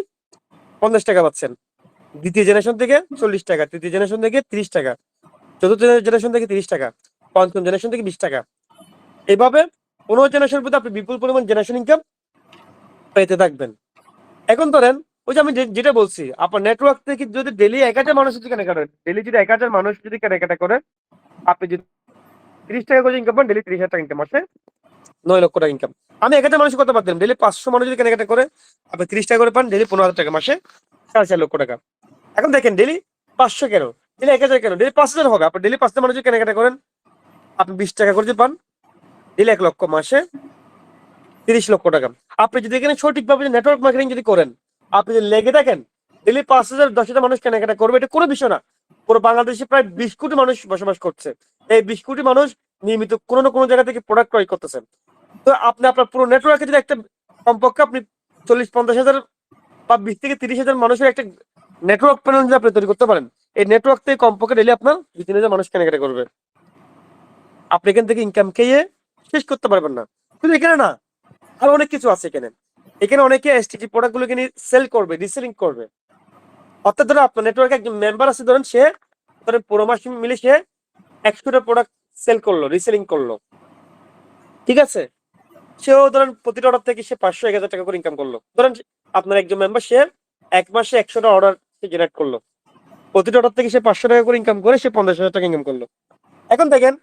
50 টাকা পাচ্ছেন, দ্বিতীয় জেনারেশন থেকে 40 টাকা, তৃতীয় জেনারেশন থেকে 30 টাকা, চতুর্থ জেনারেশন থেকে 30 টাকা, পঞ্চম জেনারেশন থেকে 20 টাকা। এইভাবে 15 জেনারেশন পর্যন্ত আপনি বিপুল পরিমাণ জেনারেশন ইনকাম পেতে থাকবেন। এখন ধরেন ওই যে আমি যেটা বলছি, আপনার নেটওয়ার্ক থেকে যদি ডেলি 1000 মানুষ যদি কেনাকাটা করে, ডেলি যদি 1000 মানুষ যদি কেনাকাটা করে, আপনি যদি 30 টাকা করে ইনকাম করেন, ডেলি 30,000 টাকা ইনকাম আসে, 9 লক্ষ টাকা ইনকাম। আমি 1000 মানুষ কত পার দিলাম, ডেলি 500 মানুষ যদি কেনাকাটা করে আপনি 30 টাকা করে পান, ডেলি 15,000 টাকা, মাসে 4.5 লক্ষ টাকা। এখন দেখেন ডেলি 500 কেন, ডেলি 1000 কেন, ডেলি 5000 হবে। আপনি ডেলি 5টা মানুষ যদি কেনাকাটা করেন, আপনি 20 টাকা করে যদি পান, ডেলি 1 লক্ষ, মাসে 30 লক্ষ টাকা। আপনি যদি এখানে সঠিকভাবে নেটওয়ার্ক মার্কেটিং যদি করেন, আপনি যদি লেগে থাকেন, ডেলি 5,000 10,000 মানুষ কেনাকাটা করবে, এটা কোনো বিষয় না। পুরো বাংলাদেশে প্রায় 20 কোটি মানুষ বসবাস করছে। এই 20 কোটি মানুষ নিয়মিত কোনো না কোনো জায়গা থেকে প্রোডাক্ট ক্রয় করতেছেন। তো আপনি আপনার পুরো নেটওয়ার্কে যদি একটা কমপক্ষে আপনি 40-50 হাজার বা 20 থেকে 30 হাজার মানুষের একটা নেটওয়ার্ক প্যানেল যদি আপনি তৈরি করতে পারেন, এই নেটওয়ার্ক থেকে কমপক্ষে ডেলি আপনার 2-3 হাজার মানুষ কেনাকাটা করবে। আপনি এখান থেকে ইনকাম খেয়ে শেষ করতে পারবেন না। কিন্তু এখানে না, আর অনেক কিছু আছে এখানে। এখানে অনেকে এসটিজি প্রোডাক্ট গুলোকে নিয়ে সেল করবে, রিসেলিং করবে। অর্থাৎ ধরো আপনার নেটওয়ার্কে একজন মেম্বার আছে, ধরেন সে ধরেন পুরো মাস মিলে সে 100টা প্রোডাক্ট সেল করলো, রিসেলিং করলো, ঠিক আছে। সেও ধরেন প্রতিটা অর্ডার থেকে সে 500-1000 টাকা করে ইনকাম করলো। ধরেন আপনার একজন মেম্বার, সে 1 মাসে 100টা অর্ডার জেনারেট করলো, প্রতিটা অর্ডার থেকে সে 500 টাকা করে ইনকাম করে সে 50,000 টাকা ইনকাম করলো। এখন দেখেন,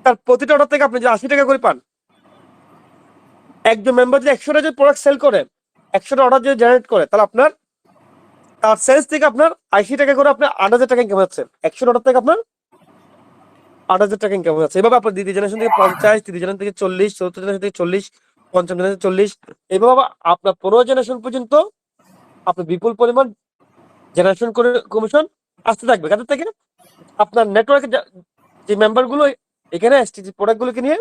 তার প্রতিটা অর্ডার থেকে আপনি যে 80 টাকা করে পান, একজন মেম্বার যদি 100টা যে প্রোডাক্ট সেল করে, 100টা অর্ডার যদি জেনারেট করে, তাহলে আপনার তার সেলস থেকে আপনার 80 টাকা করে আপনার 8,000 টাকা ইনকাম হচ্ছে। 100 অর্ডার থেকে আপনার 8,000 টাকা ইনকাম হচ্ছে। এভাবে আপনার দ্বিতীয় জেনারেশন থেকে 50, তৃতীয় জেনারেশন থেকে 40, চতুর্থ জেনারেশন থেকে 40, পঞ্চম জেনারেশন 40, এভাবে আপনার 15 জেনারেশন পর্যন্ত আপনার বিপুল পরিমাণ জেনারেশন করে কমিশন আসতে থাকবে। কাদের থেকে? আপনার নেটওয়ার্কে যে মেম্বার গুলো এখানে এসটিজি প্রোডাক্ট গুলোকে নিয়ে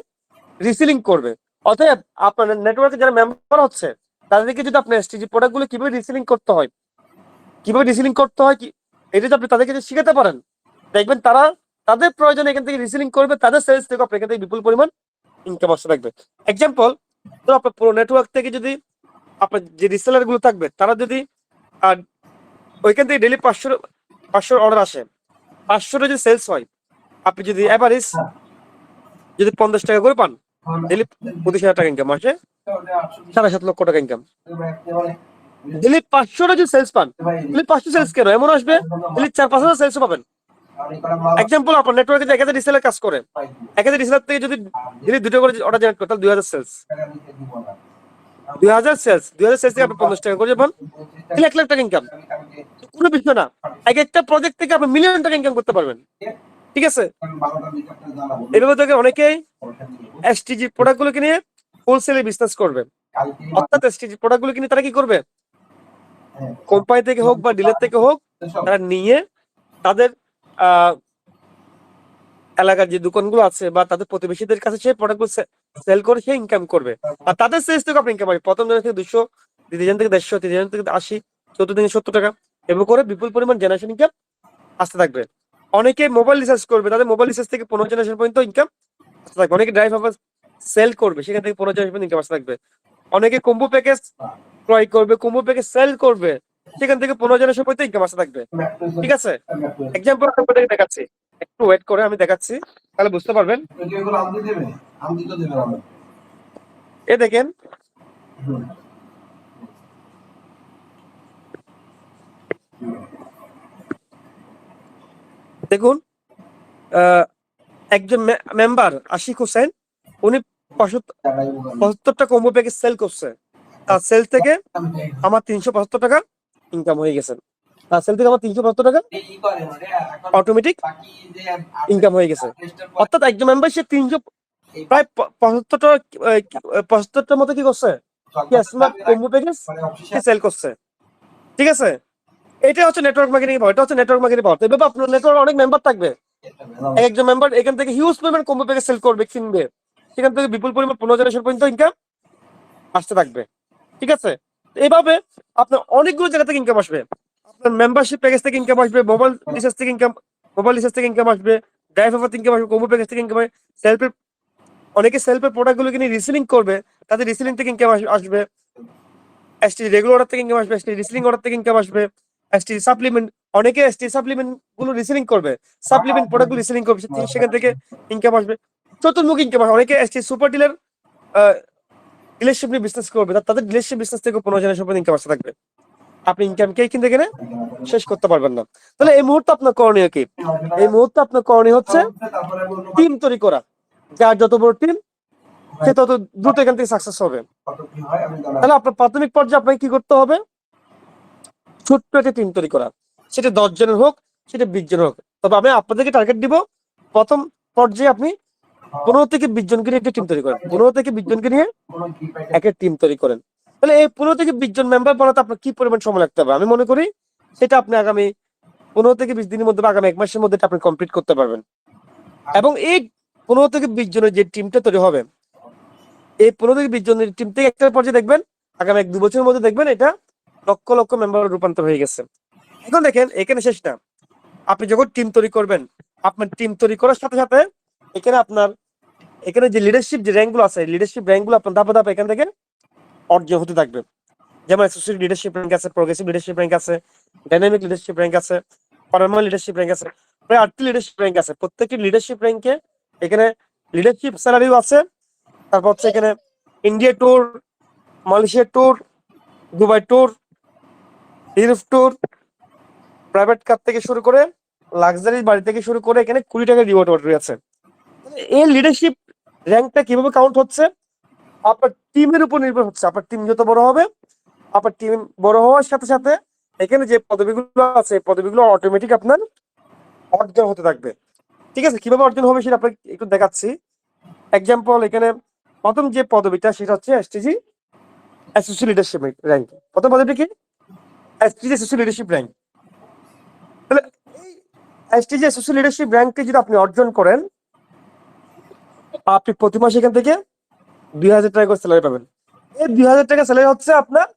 রিসেলিং করবে। অতএব আপনার নেটওয়ার্কে যারা মেম্বার হচ্ছে, তাদেরকে যদি আপনি এসটিজি প্রোডাক্ট গুলো কিভাবে রিসেলিং করতে হয়, কি এটা যদি আপনি তাদেরকে যদি শিখাতে পারেন, দেখবেন তারা তাদের প্রয়োজনে এখান থেকে রিসেলিং করবে, তাদের সেলস থেকে আপনি এখান থেকে বিপুল পরিমাণ ইনকাম আসতে থাকবে। এক্সাম্পল, তো আপনার পুরো নেটওয়ার্ক থেকে যদি আপনার যে রিসেলার গুলো থাকবে, তারা যদি ওইখান থেকে ডেলি 500 অর্ডার আসে, 500টা যদি সেলস হয়, আপনি যদি এভারেজ যদি 50 টাকা করে পান, ডেলি 25,000 টাকা ইনকাম, মাসে 7.5 লক্ষ টাকা ইনকাম। ডেলি 500টা যদি সেলস পান, ডেলি 500 সেলস কেন, এমন আসবে ডেলি 4-5 হাজার সেলস পাবেন। এক্সাম্পল, আপনার নেটওয়ার্কে যে 1000 রিসেলার কাজ করে, 1000 রিসেলার থেকে যদি ডেলি 2টা করে অর্ডার জেনারেট করে, তাহলে 2000 সেলস, 2000 সেলস, 2000 সেলস থেকে আপনি 50 টাকা করে পান, তাহলে 1 লাখ টাকা ইনকাম। কোনো বিষয় না, এক একটা প্রজেক্ট থেকে আপনি মিলিয়ন টাকা ইনকাম করতে পারবেন, ঠিক আছে। এভাবে থেকে অনেকেই এসটিজি প্রোডাক্ট গুলোকে নিয়ে হোলসেলে বিজনেস করবে। অর্থাৎ এসটিজি প্রোডাক্ট গুলো কিনে তারা কি করবে, কোম্পানি থেকে হোক বা ডিলার থেকে হোক, তারা নিয়ে তাদের এলাকার যে দোকানগুলো আছে বা তাদের প্রতিবেশীদের কাছে সেই প্রোডাক্টগুলো সেল করে সে ইনকাম করবে। আর তাদের সেলস থেকে আপনি ইনকাম পাবেন, প্রথম জন থেকে 200, দ্বিতীয় জন থেকে 150, তৃতীয় জন থেকে 80, চতুর্থ থেকে 70 টাকা, এভাবে করে বিপুল পরিমাণ জেনারেশন ইনকাম আসতে থাকবে। অনেকে মোবাইল রিচার্জ করবে, তাদের মোবাইল রিচার্জ থেকে 15 জেনারেশন পর্যন্ত ইনকাম আসতে থাকবে। অনেকে ড্রাইভ আবার সেল করবে, সেখান থেকে 15 জেনারেশন পর্যন্ত ইনকাম আসতে থাকবে। অনেকে কম্বো প্যাকেজ ক্রয় করবে, কম্বো প্যাকেজ সেল করবে, সেখান থেকে 15 জেনারেশন পর্যন্ত ইনকাম আসতে থাকবে, ঠিক আছে। এক্সাম্পল আপনাদের দেখাচ্ছি, একটু ওয়েট করে আমি দেখাচ্ছি, তাহলে বুঝতে পারবেন। এ দেখেন, দেখুন, একজন মেম্বার আশিক হোসেন, উনি 75টা কম্বো প্যাকেজ সেল করছে। তার সেল থেকে আমার 375 টাকা ইনকাম হয়ে গেছে। তার সেল থেকে আমার 375 টাকা অটোমেটিক ইনকাম হয়ে গেছে। অর্থাৎ একজন মেম্বার সে 300 প্রায় 75টার মতো কি করছে, কম্বো প্যাকেজ সেল করছে, ঠিক আছে। এটা হচ্ছে নেটওয়ার্ক মার্কেটিং পাওয়ার, এটা হচ্ছে নেটওয়ার্ক মার্কেটিং পাওয়ার। এভাবে আপনার নেটওয়ার্ক অনেক মেম্বার থাকবে, একজন মেম্বার এখান থেকে হিউজ পরিমাণ কম্বো প্যাকেজ সেল করবে, কিনবে, সেখান থেকে বিপুল পরিমাণ 15 জেনারেশন পর্যন্ত ইনকাম আসতে থাকবে, ঠিক আছে। এইভাবে আপনার অনেকগুলো জায়গা থেকে ইনকাম আসবে। আপনার মেম্বারশিপ প্যাকেজ থেকে ইনকাম আসবে, মোবাইল রিচার্জ থেকে ইনকাম আসবে, ড্রাইভ অফার থেকে ইনকাম আসবে, কম্বো প্যাকেজ থেকে ইনকাম আসবে, সেলফের অনেকে সেলফের প্রোডাক্ট গুলোকে নিয়ে রিসেলিং করবে, তাদের রিসেলিং থেকে ইনকাম আসবে, এসটি রেগুলার অর্ডার থেকে ইনকাম আসবে, এসটি রিসেলিং অর্ডার থেকে ইনকাম আসবে, এসটি সাপ্লিমেন্ট, অনেকে এসটি সাপ্লিমেন্ট গুলো রিসেলিং করবে, সাপ্লিমেন্ট প্রোডাক্ট গুলো রিসেলিং করবে, সেখান থেকে ইনকাম আসবে, চতুর্মুখী ইনকাম আসবে। অনেকে এসটি সুপার ডিলার ডিলারশিপ নিয়ে বিজনেস করবে, তাদের ডিলারশিপ বিজনেস থেকে 15 জেনারেশন পর্যন্ত ইনকাম আসতে থাকবে। আপনি ইনকামকে কিন্তু এখানে শেষ করতে পারবেন না। তাহলে এই মুহূর্তে আপনার করণীয় কি? এই মুহূর্তে আপনার করণীয় হচ্ছে টিম তৈরি করা। যার যত বড় টিম, সে তত দ্রুত এখান থেকে সাকসেস হবে। তাহলে আপনার প্রাথমিক পর্যায়ে আপনাকে কি করতে হবে? ছোট্ট একটা টিম তৈরি করা, সেটা 10 জনের হোক, সেটা 20 জনের হোক। তবে আমি আপনাদেরকে টার্গেট দিব, প্রথম পর্যায়ে আপনি 15 থেকে 20 জনকে নিয়ে একটা টিম তৈরি করেন। 15 থেকে 20 জনকে নিয়ে একটা টিম তৈরি করেন। তাহলে এই 15 থেকে 20 জন মেম্বার বানাতে আপনার কি পরিমাণ সময় লাগতে হবে? আমি মনে করি সেটা আপনি আগামী 15 থেকে 20 দিনের মধ্যে, আগামী 1 মাসের মধ্যে আপনি কমপ্লিট করতে পারবেন। এবং এই 15 থেকে 20 জনের যে টিমটা তৈরি হবে, এই 15 থেকে 20 জনের টিম থেকে একটা পর্যায়ে দেখবেন আগামী 1-2 বছরের মধ্যে দেখবেন এটা লক্ষ লক্ষ মেম্বার রূপান্তর হয়ে গেছে। এখন দেখেন এখানে শেষ না। আপনি যখন টিম তৈরি করবেন, আপনার টিম তৈরি করার সাথে সাথে এখানে যে লিডারশিপ যে র্যাঙ্ক গুলো আছে, লিডারশিপ র্যাঙ্ক গুলো আপনার ধাপে ধাপে এখান থেকে অর্জন হতে থাকবে। যেমন অ্যাসোসিয়েট লিডারশিপ র্যাঙ্ক আছে, প্রোগ্রেসিভ লিডারশিপ র্যাঙ্ক আছে, ডাইনামিক লিডারশিপ র্যাঙ্ক আছে, পারমানেন্ট লিডারশিপ র্যাঙ্ক আছে, প্রায় 8টি লিডারশিপ র্যাঙ্ক আছে। প্রত্যেকটি লিডারশিপ র্যাঙ্কে এখানে লিডারশিপ স্যালারিও আছে। তারপর হচ্ছে এখানে India tour, Malaysia tour, Dubai tour, Europe tour, private car থেকে শুরু করে লাক্সারি বাড়ি থেকে শুরু করে এখানে 20 টাকা রিওয়ার্ড লটারি আছে। এই লিডারশিপ র্যাঙ্কটা কিভাবে কাউন্ট হচ্ছে? আপনার টিমের উপর নির্ভর হচ্ছে। আপনার টিম যত বড় হবে, আপনার টিম বড় হওয়ার সাথে সাথে এখানে যে পদবিগুলো আছে, পদবিগুলো অটোমেটিক আপনার অর্জন হতে থাকবে। ঠিক আছে, কিভাবে অর্জন হবে সেটা আপনাকে একটু দেখাচ্ছি। এক্সাম্পল, এখানে প্রথম যে পদবিটা সেটা হচ্ছে এসটিজি অ্যাসোসিয়েট লিডারশিপ র্যাঙ্ক। প্রথম পদবিটা কি? STG associate leadership rank. তাহলে এই এসটিজি অ্যাসোসিয়েট লিডারশিপ র্যাঙ্ককে যদি আপনি অর্জন করেন, আপনি প্রতি মাসে এখান থেকে 2000 টাকা করে স্যালারি পাবেন। এই 2000 টাকা স্যালারি হচ্ছে আপনার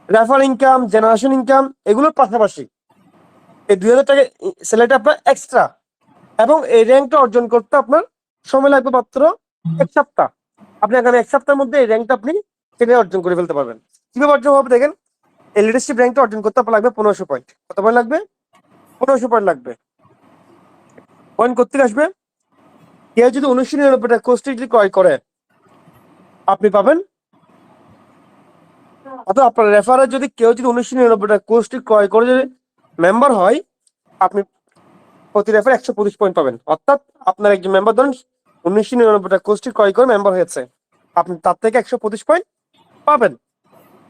রেফার ইনকাম, জেনারেশন ইনকাম, এগুলোর পাশাপাশি এই 2000 টাকা স্যালারিটা আপনার এক্সট্রা। এবং এই র্যাঙ্কটা অর্জন করতে আপনার সময় লাগবে মাত্র 1 সপ্তাহ। আপনি আগামী 1 সপ্তাহের মধ্যে এই র্যাঙ্কটা আপনি ট্রেনে অর্জন করে ফেলতে পারবেন। কিভাবে অর্জন হবে দেখেন, এই লিডারশিপ র্যাঙ্কটা অর্জন করতে আপনার লাগবে 1500 পয়েন্ট। কত পয়েন্ট লাগবে? 1500 পয়েন্ট লাগবে। পয়েন্ট করতে আসবে, কেউ যদি 1999 টাকা কোর্সটি যদি ক্রয় করে, আপনি পাবেন, অর্থাৎ আপনার রেফারে যদি কেউ যদি 1999 টাকা কোর্সটি ক্রয় করে যদি মেম্বার হয়, আপনি প্রতি রেফারে 125 পয়েন্ট পাবেন। অর্থাৎ আপনার একজন মেম্বার ধরুন 1999 টাকা কোর্সটি ক্রয় করে মেম্বার হয়েছে, আপনি তার থেকে 125 পয়েন্ট পাবেন।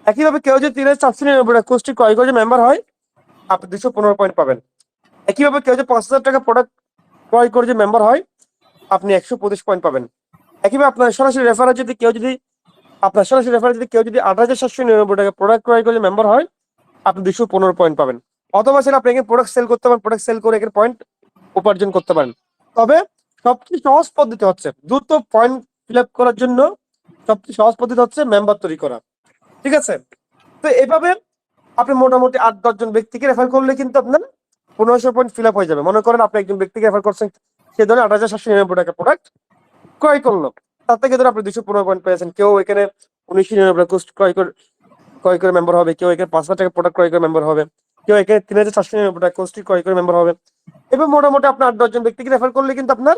একইভাবে কেউ যদি 3499 টাকা কোর্সটি ক্রয় করে মেম্বার হয়, আপনি 215 পয়েন্ট পাবেন। একইভাবে কেউ যদি 5000 টাকা প্রোডাক্ট ক্রয় করে যে মেম্বার হয়, আপনি 125 পয়েন্ট পাবেন। একইভাবে আপনার সরাসরি রেফারে যদি কেউ যদি 8799 টাকা প্রোডাক্ট ক্রয় করে মেম্বার হয়, আপনি 215 পয়েন্ট পাবেন। অথবা সেটা আপনি এখানে প্রোডাক্ট সেল করতে পারেন, প্রোডাক্ট সেল করে এখানে পয়েন্ট উপার্জন করতে পারেন। তবে সবচেয়ে সহজ পদ্ধতি হচ্ছে, দ্রুত পয়েন্ট ফিল আপ করার জন্য সবচেয়ে সহজ পদ্ধতি হচ্ছে মেম্বার তৈরি করা। ঠিক আছে, তো এভাবে আপনি মোটামুটি 8-10 জন ব্যক্তিকে রেফার করলে কিন্তু আপনার 1500 পয়েন্ট ফিল আপ হয়ে যাবে। মনে করেন আপনি একজন ব্যক্তিকে রেফার করছেন, সে ধরে 8799 টাকা প্রোডাক্ট ক্রয় করলো, তার থেকে ধরে আপনি 215 পয়েন্ট পেয়েছেন। কেউ এখানে 1999 টাকা ক্রয় করে মেম্বার হবে, কেউ এখানে 5000 টাকা প্রোডাক্ট ক্রয় করে মেম্বার হবে, কেউ এখানে 3499 টাকা কোর্সটি ক্রয় করে মেম্বার হবে। এবার মোটামুটি আপনার 8-10 জন ব্যক্তিকে রেফার করলে কিন্তু আপনার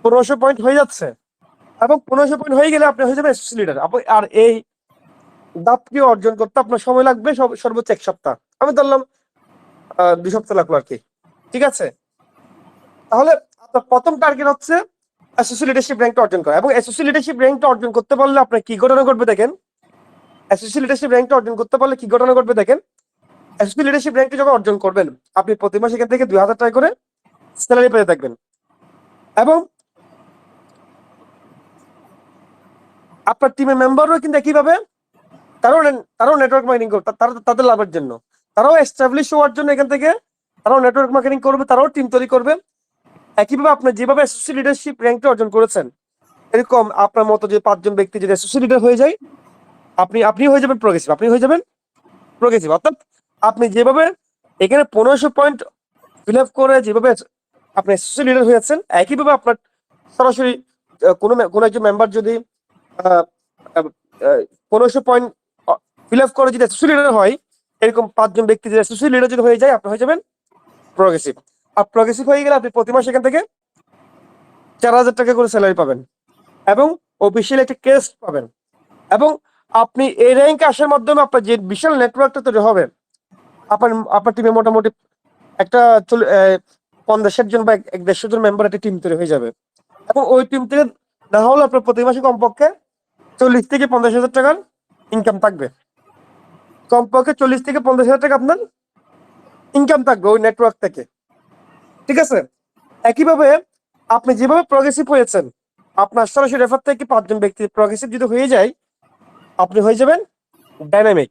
1500 পয়েন্ট হয়ে যাচ্ছে। এবং 1500 পয়েন্ট হয়ে গেলে আপনি হয়ে যাবেন অ্যাসোসিয়েট লিডার। আর এই ধাপটি অর্জন করতে আপনার সময় লাগবে সর্বোচ্চ 1 সপ্তাহ। আমি ধরলাম 2 সপ্তাহ লাগলো আর কি। ঠিক আছে, তাহলে আপনার প্রথম টার্গেট হচ্ছে অ্যাসোসিয়েট লিডারশিপ র্যাঙ্কটা অর্জন করা। এবং অ্যাসোসিয়েট লিডারশিপ র্যাঙ্কটা অর্জন করতে পারলে আপনার কি ঘটনা ঘটবে দেখেন। অ্যাসোসিয়েট লিডারশিপ র্যাঙ্কটা অর্জন করতে পারলে কি ঘটনা ঘটবে দেখেন। অ্যাসোসিয়েট লিডারশিপ র্যাঙ্কটা যখন অর্জন করবেন, আপনি প্রতি মাসে এখান থেকে 2000 টাকা করে স্যালারি পেতে থাকবেন। এবং আপনার টিমের মেম্বারও কিন্তু একইভাবে তারাও নেটওয়ার্ক মার্কেটিং করবে, তাদের লাভের জন্য, তারাও এস্টাবলিশ হওয়ার জন্য এখান থেকে তারাও নেটওয়ার্ক মার্কেটিং করবে, তারাও টিম তৈরি করবে। একইভাবে আপনি যেভাবে অ্যাসোসিয়েট লিডারশিপ র্যাঙ্কটা অর্জন করেছেন, এরকম আপনার মতো যে 5 জন ব্যক্তি যদি অ্যাসোসিয়েট লিডার হয়ে যায়, আপনি হয়ে যাবেন প্রোগ্রেসিভ। অর্থাৎ আপনি যেভাবে এখানে 1500 পয়েন্ট ফিল আপ করে যেভাবে আপনি অ্যাসোসিয়েট লিডার হয়েছেন, একইভাবে আপনার সরাসরি কোনো একজন মেম্বার যদি 1500 পয়েন্ট ফিল আপ করে যদি অ্যাসোসিয়েট লিডার হয়, এরকম 5 জন ব্যক্তি যদি অ্যাসোসিয়েট লিডার যদি হয়ে যায়, আপনি হয়ে যাবেন প্রোগ্রেসিভ। আর প্রোগ্রেসিভ হয়ে গেলে আপনি প্রতি মাসে এখান থেকে 4000 টাকা করে স্যালারি পাবেন এবং অফিসিয়াল একটা কেস পাবেন। এবং আপনি এই র্যাঙ্কে আসার মাধ্যমে আপনার যে বিশাল নেটওয়ার্কটা তৈরি হবে, আপনার আপনার টিমে মোটামুটি একটা 50-60 জন বা 150 জন মেম্বার একটা টিম তৈরি হয়ে যাবে, এবং ওই টিম থেকে না হলে আপনার প্রতি মাসে কমপক্ষে 40 থেকে 50 হাজার টাকার ইনকাম থাকবে। কমপক্ষে 40 থেকে 50 হাজার টাকা আপনার ইনকাম থাকবে ওই নেটওয়ার্ক থেকে। ঠিক আছে, একইভাবে আপনি যেভাবে প্রগ্রেসিভ হয়েছেন, আপনার সরাসরি রেফার থেকে 5 জন ব্যক্তি প্রগ্রেসিভ যদি হয়ে যায়, আপনি হয়ে যাবেন ডাইনামিক।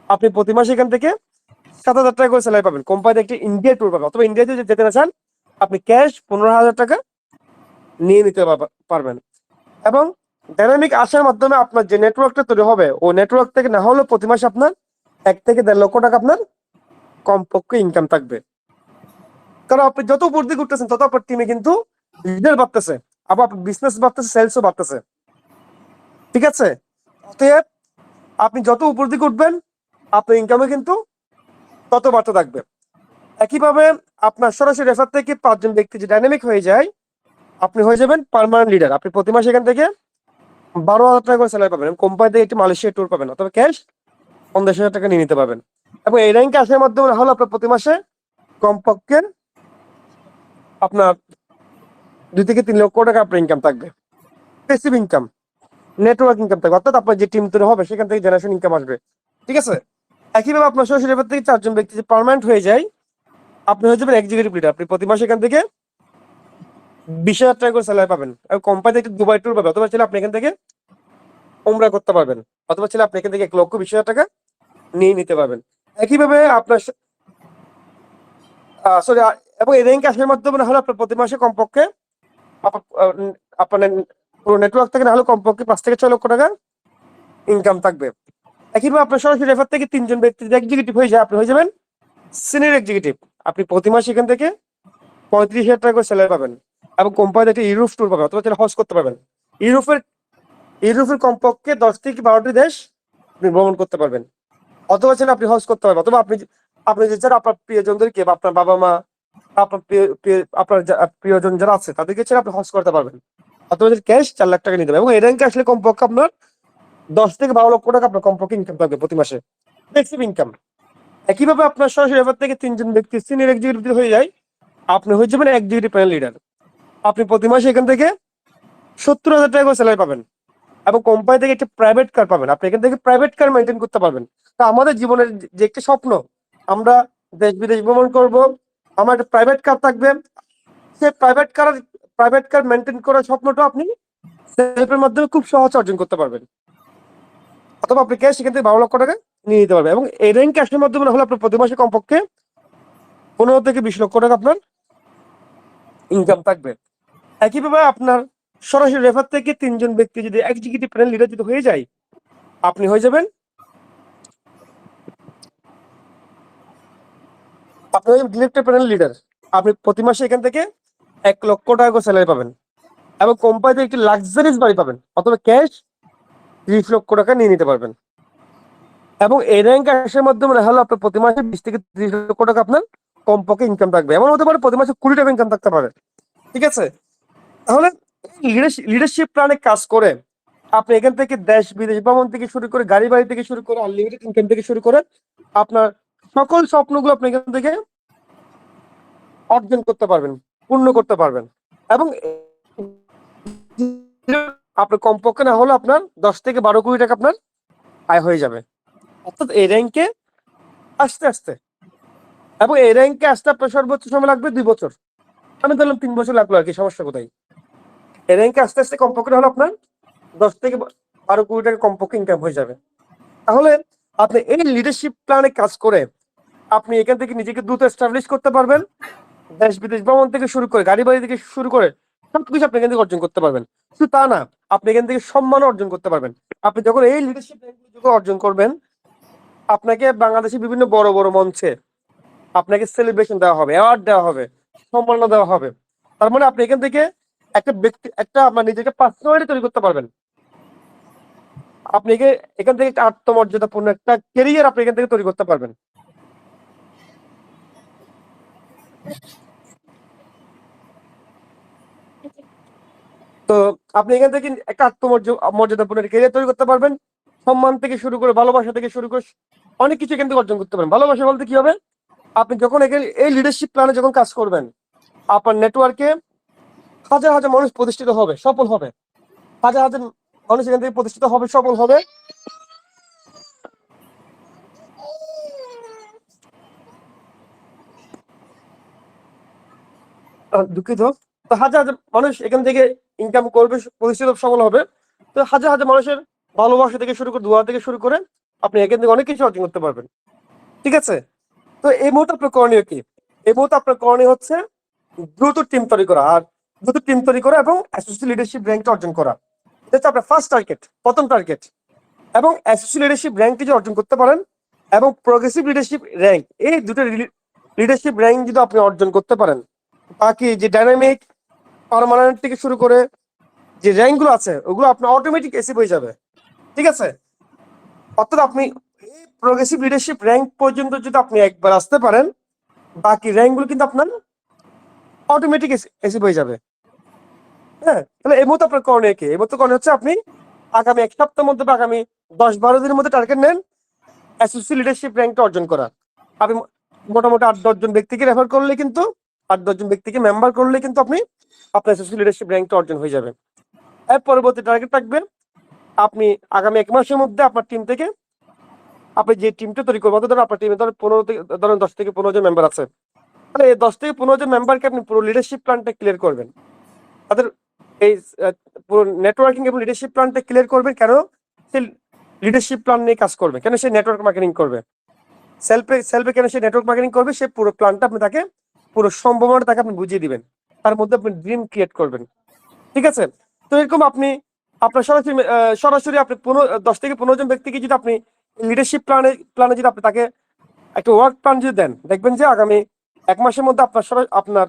আপনি প্রতি মাসে এখান থেকে 7,000 টাকা করে স্যালারি পাবেন। কোম্পানিতে একটি ইন্ডিয়া ট্যুর পাবেন, অথবা ইন্ডিয়াতে যদি যেতে না চান, আপনি ক্যাশ 15,000 টাকা নিয়ে নিতে পারবেন। এবং ডাইনামিক আসার মাধ্যমে আপনার যে নেটওয়ার্কটা তৈরি হবে, ওই নেটওয়ার্ক থেকে না হলেও প্রতি মাসে আপনার 1 থেকে 1.5 লক্ষ টাকা আপনার কমপক্ষে ইনকাম থাকবে। কারণ আপনি যত উপর দিকে উঠতেছেন, তত আপনার টিমে কিন্তু লিডার বাড়তেছে, আবার আপনার বিজনেস বাড়তেছে, সেলসও বাড়তেছে। ঠিক আছে, অতএব আপনি যত উপর দিকে উঠবেন, আপনার ইনকামে কিন্তু তত বাড়তে থাকবে। একইভাবে আপনার সরাসরি রেফার থেকে 5 জন ব্যক্তি যে ডাইনামিক হয়ে যায়, আপনি হয়ে যাবেন পার্মানেন্ট লিডার। আপনি প্রতি মাসে এখান থেকে 12,000 টাকা করে স্যালারি পাবেন, কোম্পানি থেকে একটি মালয়েশিয়া ট্যুর পাবেন, অথবা ক্যাশ 50,000 টাকা নিয়ে নিতে পারবেন। এবং এই র্যাঙ্কে আসার মাধ্যমে হলো আপনার প্রতি মাসে কমপক্ষে আপনার 2 থেকে 3 লক্ষ টাকা আপনার ইনকাম থাকবে, প্যাসিভ ইনকাম, নেটওয়ার্ক ইনকাম থাকবে। অর্থাৎ আপনার যে টিম তৈরি হবে, সেখান থেকে জেনারেশন ইনকাম আসবে। ঠিক আছে, একইভাবে আপনার সরাসরি রেফার থেকে 4 জন ব্যক্তি যে পার্মানেন্ট হয়ে যায়, আপনি হয়ে যাবেন এক্সিকিউটিভ লিডার। আপনি প্রতি মাসে এখান থেকে 20,000 টাকা করে স্যালারি পাবেন, এবং কোম্পানি থেকে দুবাই ট্যুর পাবে, অথবা ছিল আপনি এখান থেকে উমরা করতে পারবেন, অথবা ছিল আপনি এখান থেকে 1,20,000 টাকা নিয়ে নিতে পারবেন। একইভাবে আপনার সরি, এবং এই র্যাঙ্কে আসার মাধ্যমে না হলে আপনার প্রতি মাসে কমপক্ষে আপনার পুরো নেটওয়ার্ক থেকে না হলে কমপক্ষে 5 থেকে 6 লক্ষ টাকা ইনকাম থাকবে। একইভাবে আপনার সরাসরি রেফার থেকে 3 জন ব্যক্তি যদি এক্সিকিউটিভ হয়ে যায়, আপনি হয়ে যাবেন সিনিয়র এক্সিকিউটিভ। আপনি প্রতি মাসে এখান থেকে 35,000 টাকা করে স্যালারি পাবেন, এবং কোম্পানি একটা ইউরোপ ট্যুর পাবেন, অথবা হজ করতে পারবেন। ইউরোপের ইউরোপের কমপক্ষে 10 থেকে 12টি দেশ আপনি ভ্রমণ করতে পারবেন, অথবা ছিল আপনি হজ করতে পারবেন, অথবা আপনি আপনি যে যারা আপনার প্রিয়জনদেরকে বা আপনার বাবা মা, আপনার আপনার প্রিয়জন যারা আছে, তাদেরকে ছেড়ে আপনি হজ করতে পারবেন, অথবা ক্যাশ 4 লাখ টাকা নিতে পারবেন। এবং এই র্যাঙ্কে আসলে কমপক্ষে আপনার 10 থেকে 12 লক্ষ টাকা আপনার কমপক্ষে ইনকাম থাকবে প্রতি মাসে, ফ্লেক্সিভ ইনকাম। একইভাবে আপনার সরাসরি রেফার থেকে 3 জন ব্যক্তি সিনিয়র এক্সিকিউটিভ হয়ে যায়, আপনি হয়ে যাবেন এক্সিকিউটিভ প্যানেল লিডার। আপনি প্রতি মাসে এখান থেকে 70,000 টাকা করে স্যালারি পাবেন, এবং কোম্পানি থেকে একটা প্রাইভেট কার পাবেন। আপনি এখান থেকে প্রাইভেট কার মেনটেন করতে পারবেন। তা আমাদের জীবনের যে একটা স্বপ্ন, আমরা দেশ বিদেশ ভ্রমণ করব, আমার একটা প্রাইভেট কার থাকবে, সে প্রাইভেট কার মেনটেন করার স্বপ্নটা আপনি সেলফের মাধ্যমে খুব সহজে অর্জন করতে পারবেন, অথবা আপনি ক্যাশ সেখান থেকে 12 লক্ষ টাকা নিয়ে নিতে পারবেন। এবং এই র্যাঙ্ক ক্যাশের মাধ্যমে হলে আপনার প্রতি মাসে কমপক্ষে 15 থেকে 20 লক্ষ টাকা আপনার ইনকাম থাকবে। একইভাবে আপনার সরাসরি রেফার থেকে 3 জন ব্যক্তি যদি এক্সিকিউটিভ প্যানেল লিডার যদি হয়ে যায়, আপনি হয়ে যাবেন ডিরেক্টর প্যানেল লিডার। আপনি প্রতি মাসে এখান থেকে 1 লক্ষ টাকা করে স্যালারি পাবেন, এবং কোম্পানিতে একটি লাক্সারিয়াস বাড়ি পাবেন, অথবা ক্যাশ 30 লক্ষ টাকা নিয়ে নিতে পারবেন। এবং এই র্যাঙ্ক আসার মাধ্যমে হলো আপনার প্রতি মাসে 20 থেকে 30 লক্ষ টাকা আপনার কমপক্ষে ইনকাম থাকবে। এমন হতে পারে প্রতি মাসে 20 টাকা ইনকাম থাকতে পারে। ঠিক আছে, তাহলে লিডারশিপ প্ল্যানে কাজ করে আপনি এখান থেকে দেশ বিদেশ ভ্রমণ থেকে শুরু করে, গাড়ি বাড়ি থেকে শুরু করে, আনলিমিটেড ইনকাম থেকে শুরু করে, আপনার সকল স্বপ্নগুলো আপনি এখান থেকে অর্জন করতে পারবেন, পূর্ণ করতে পারবেন। এবং আপনার কমপক্ষে না হলে আপনার 10 থেকে 12 কোটি টাকা আপনার আয় হয়ে যাবে, অর্থাৎ এই র্যাঙ্কে আস্তে আস্তে। এবং এই র্যাঙ্কে আসতে আপনার সর্বোচ্চ সময় লাগবে 2 বছর, আমি ধরলাম 3 বছর লাগলো আর কি, সমস্যা কোথায়? এই র্যাঙ্কে আস্তে আস্তে কমপক্ষে হলে আপনার 10 থেকে 12 কোটি টাকা কমপক্ষে ইনকাম হয়ে যাবে। তাহলে আপনি এই লিডারশিপ প্ল্যানে কাজ করে আপনি এখান থেকে নিজেকে দ্রুত এস্টাবলিশ করতে পারবেন, দেশ বিদেশ ভ্রমণ থেকে শুরু করে, গাড়ি বাড়ি থেকে শুরু করে সবকিছু আপনি এখান থেকে অর্জন করতে পারবেন। শুধু তা না, আপনি এখান থেকে সম্মানও অর্জন করতে পারবেন। আপনি যখন এই লিডারশিপ অর্জন করবেন, আপনাকে বাংলাদেশের বিভিন্ন বড় বড় মঞ্চে আপনাকে সেলিব্রেশন দেওয়া হবে, অ্যাওয়ার্ড দেওয়া হবে, সম্মাননা দেওয়া হবে। তার মানে আপনি এখান থেকে একটা আপনার নিজেকে পার্সোনালিটি তৈরি করতে পারবেন। আপনি এখান থেকে একটা আত্মমর্যাদাপূর্ণ একটা ক্যারিয়ার আপনি এখান থেকে তৈরি করতে পারবেন। তো আপনি এখান থেকে একটা আত্মমর্যাদাপূর্ণ ক্যারিয়ার তৈরি করতে পারবেন, সম্মান থেকে শুরু করে, ভালোবাসা থেকে শুরু করে অনেক কিছু এখান থেকে অর্জন করতে পারেন। ভালোবাসা বলতে কি হবে, আপনি যখন এখানে এই লিডারশিপ প্ল্যানে যখন কাজ করবেন, আপনার নেটওয়ার্কে হাজার হাজার মানুষ প্রতিষ্ঠিত হবে, সফল হবে, হাজার হাজার মানুষ এখান থেকে প্রতিষ্ঠিত হবে, সফল হবে। দুঃখিত। তো হাজার হাজার মানুষ এখান থেকে ইনকাম করবে, প্রতিষ্ঠিত সফল হবে। তো হাজার হাজার মানুষের ভালোবাসা থেকে শুরু করে, দোয়া থেকে শুরু করে, আপনি এখান থেকে অনেক কিছু অর্জন করতে পারবেন। ঠিক আছে? তো এই মুহূর্তে আপনার করণীয় কি? এই মুহূর্তে আপনার করণীয় হচ্ছে দ্রুত টিম তৈরি করা, আর দ্রুত টিম তৈরি করা এবং অ্যাসোসিয়েট লিডারশিপ র্যাঙ্কটা অর্জন করা। এটা হচ্ছে আপনার ফার্স্ট টার্গেট, প্রথম টার্গেট। এবং অ্যাসোসিয়েট লিডারশিপ র্যাঙ্কটি যদি অর্জন করতে পারেন এবং প্রগ্রেসিভ লিডারশিপ র্যাঙ্ক, এই দুটো লিডারশিপ র্যাঙ্ক যদি আপনি অর্জন করতে পারেন, বাকি যে ডাইনামিক, পার্মানেন্ট থেকে শুরু করে যে র্যাঙ্কগুলো আছে ওগুলো আপনার অটোমেটিক এসিভ হয়ে যাবে। ঠিক আছে? অর্থাৎ আপনি এই প্রগ্রেসিভ লিডারশিপ র্যাঙ্ক পর্যন্ত যদি আপনি একবার আসতে পারেন, বাকি র্যাঙ্কগুলো কিন্তু আপনার অটোমেটিক এসিভ হয়ে যাবে। হ্যাঁ, তাহলে এই মুহূর্তে আপনার করণীয় কি? এই মুহূর্তে করণীয় হচ্ছে আপনি আগামী ১ সপ্তাহের মধ্যে বা আগামী ১০-১২ দিনের মধ্যে টার্গেট নেন অ্যাসোসিয়েট লিডারশিপ র্যাঙ্কটা অর্জন করা। আপনি মোটামুটি ৮-১০ জন ব্যক্তিকে রেফার করলে কিন্তু, ৮-১০ জন ব্যক্তিকে মেম্বার করলে কিন্তু আপনি আপনার অ্যাসোসিয়েট লিডারশিপ র্যাঙ্কটা অর্জন হয়ে যাবে। এর পরবর্তী টার্গেট থাকবে আপনি আগামী ১ মাসের মধ্যে আপনার টিম থেকে, আপনি যে টিমটা তৈরি করবেন, ধরুন আপনার টিমে ধরুন ১৫ থেকে, ধরুন ১০ থেকে ১৫ জন মেম্বার আছে, তাহলে এই ১০ থেকে ১৫ জন মেম্বারকে আপনি পুরো লিডারশিপ প্ল্যানটা ক্লিয়ার করবেন। তাদের এই পুরো নেটওয়ার্কিং এবং লিডারশিপ প্ল্যানটা ক্লিয়ার করবেন। কেন সে লিডারশিপ প্ল্যান নিয়ে কাজ করবে, কেন সে নেটওয়ার্ক মার্কেটিং করবে, সেলফে কেন সে নেটওয়ার্ক মার্কেটিং করবে, সে পুরো প্ল্যানটা আপনি তাকে, পুরো সম্ভাবনা তাকে আপনি বুঝিয়ে দিবেন, তার মধ্যে আপনি ড্রিম ক্রিয়েট করবেন। ঠিক আছে? তো এরকম আপনি আপনার সরাসরি আপনি ১০ থেকে ১৫ জন ব্যক্তিকে যদি আপনি লিডারশিপ প্ল্যানে যদি আপনি তাকে একটা ওয়ার্ক প্ল্যান যদি দেন, দেখবেন যে আগামী ১ মাসের মধ্যে আপনার